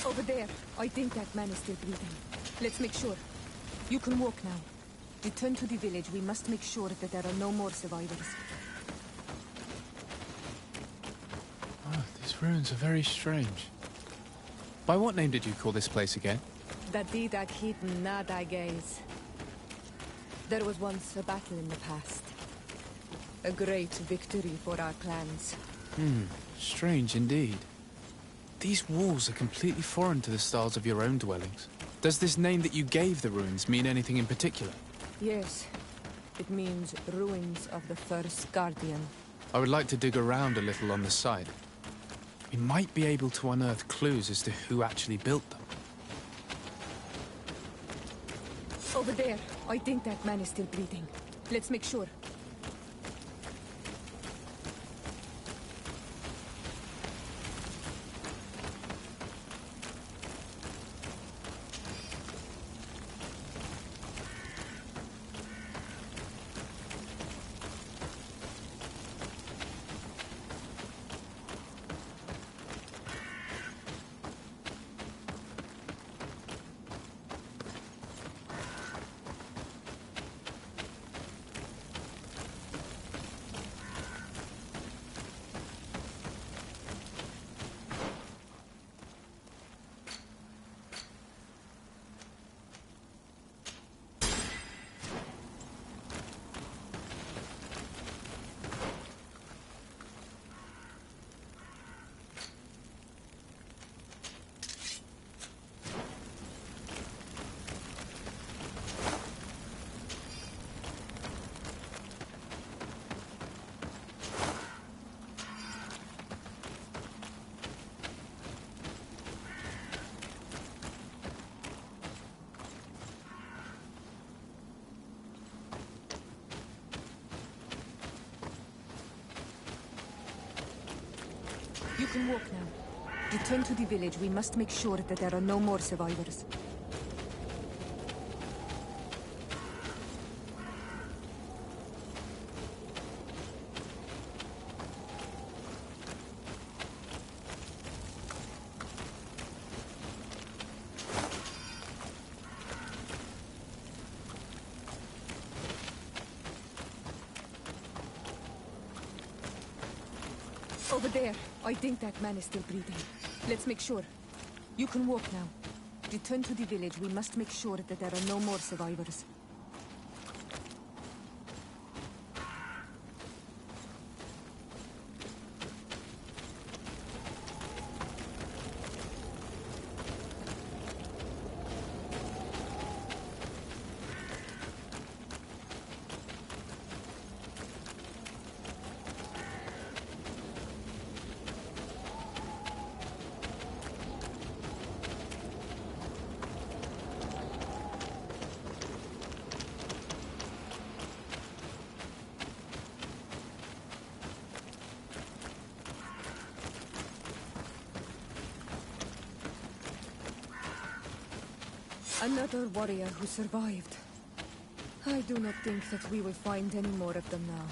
Over there. I think that man is still breathing. Let's make sure. You can walk now. Return to the village. We must make sure that there are no more survivors. Oh, these ruins are very strange. By what name did you call this place again? Dadidak Hidden Nadagaze. There was once a battle in the past. A great victory for our clans. Strange indeed. These walls are completely foreign to the styles of your own dwellings. Does this name that you gave the ruins mean anything in particular? Yes. It means ruins of the first guardian. I would like to dig around a little on the site. We might be able to unearth clues as to who actually built them. Over there. I think that man is still breathing. Let's make sure. You can walk now. Return to the village. We must make sure that there are no more survivors. Over there. I think that man is still breathing. Let's make sure. You can walk now. Return to the village. We must make sure that there are no more survivors. Another warrior who survived. I do not think that we will find any more of them now.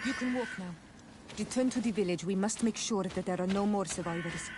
You can walk now. Return to the village. We must make sure that there are no more survivors.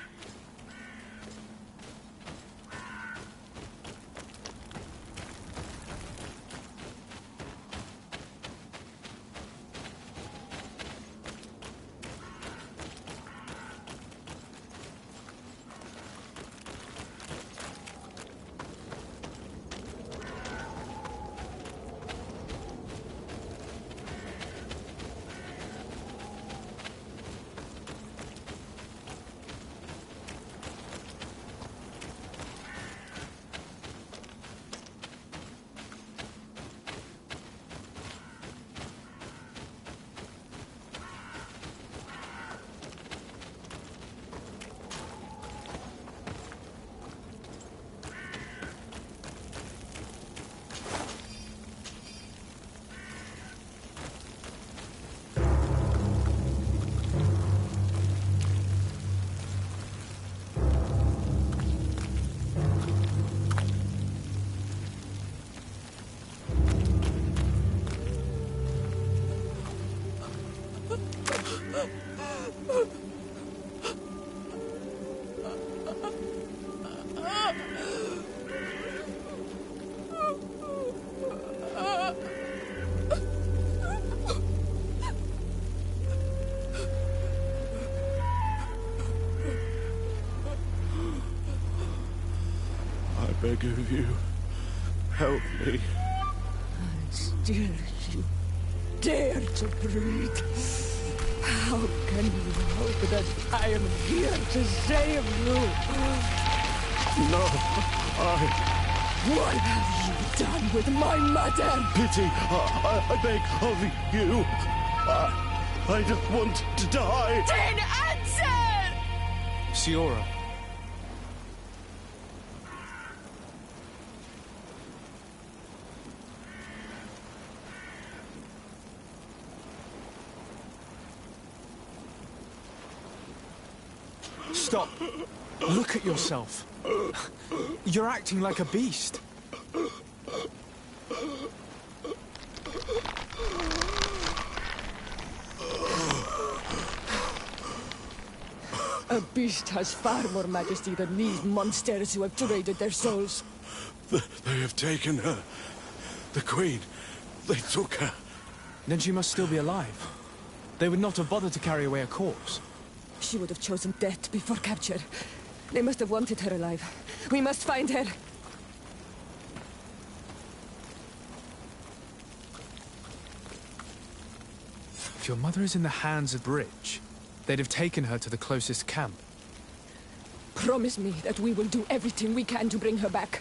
I beg of you, help me. Still you dare to breathe. How can you hope that I am here to save you? No, What have you done with my mother? Pity, I beg of you. I don't want to die. Then answer! Siora. Stop. Look at yourself. You're acting like a beast. A beast has far more majesty than these monsters who have traded their souls. They have taken her. The Queen. They took her. Then she must still be alive. They would not have bothered to carry away a corpse. She would have chosen death before capture. They must have wanted her alive. We must find her. If your mother is in the hands of Bridge, they'd have taken her to the closest camp. Promise me that we will do everything we can to bring her back.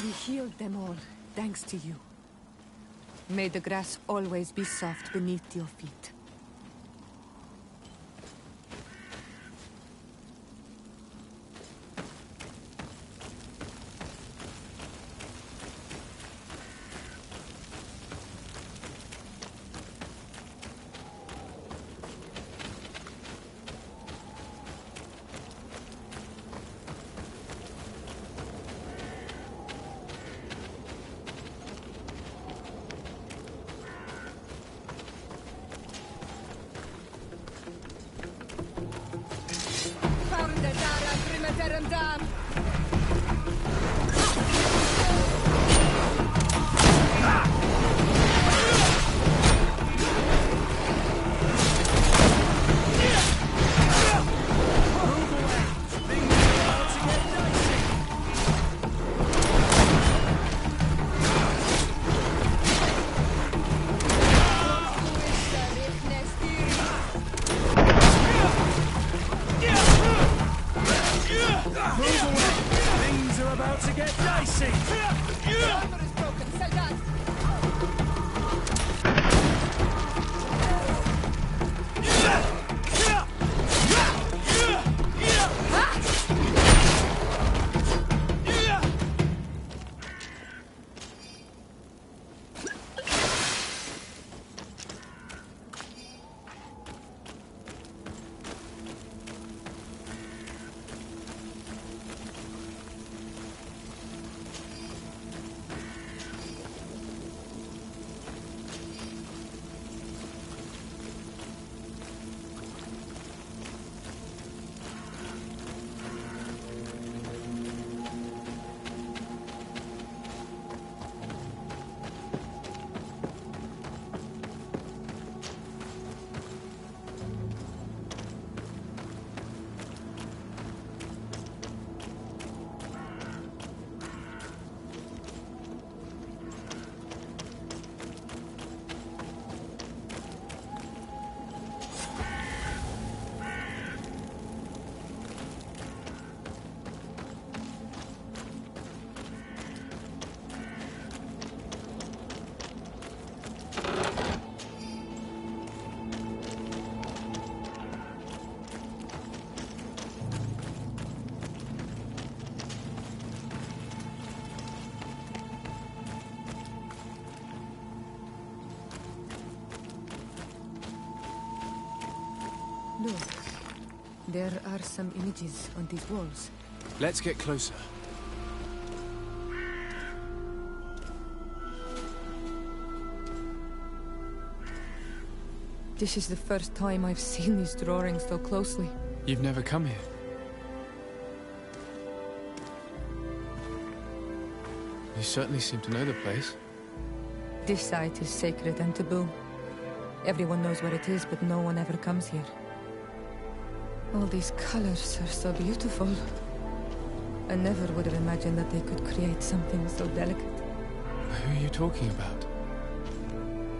We healed them all, thanks to you. May the grass always be soft beneath your feet. Look, there are some images on these walls. Let's get closer. This is the first time I've seen these drawings so closely. You've never come here. You certainly seem to know the place. This site is sacred and taboo. Everyone knows where it is, but no one ever comes here. All these colors are so beautiful. I never would have imagined that they could create something so delicate. Who are you talking about?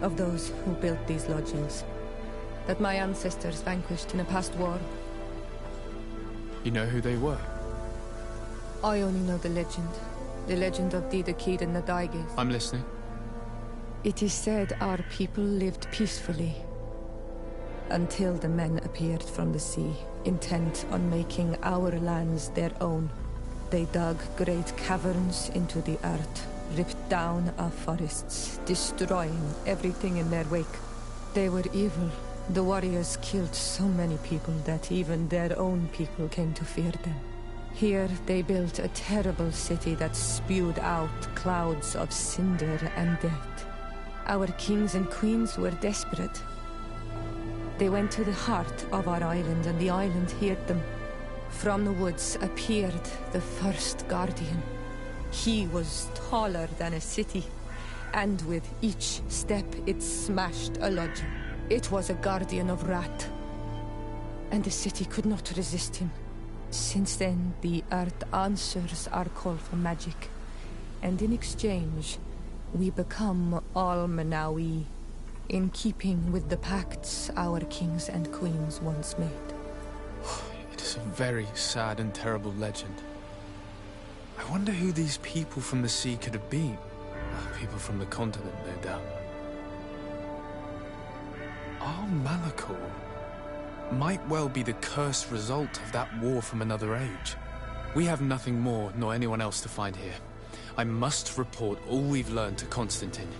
Of those who built these lodgings, that my ancestors vanquished in a past war. You know who they were? I only know the legend. The legend of Didakid and the Daiges. I'm listening. It is said our people lived peacefully until the men appeared from the sea, intent on making our lands their own. They dug great caverns into the earth, ripped down our forests, destroying everything in their wake. They were evil. The warriors killed so many people that even their own people came to fear them. Here they built a terrible city that spewed out clouds of cinder and death. Our kings and queens were desperate. They went to the heart of our island, and the island heard them. From the woods appeared the first guardian. He was taller than a city, and with each step it smashed a lodging. It was a guardian of Rat, and the city could not resist him. Since then, the earth answers our call for magic, and in exchange, we become all Manawi, in keeping with the pacts our kings and queens once made. It is a very sad and terrible legend. I I wonder who these people from the sea could have been. People from the continent, no doubt. Our Malachor might well be the cursed result of that war from another age. We have nothing more nor anyone else to find here. I must report all we've learned to Constantine.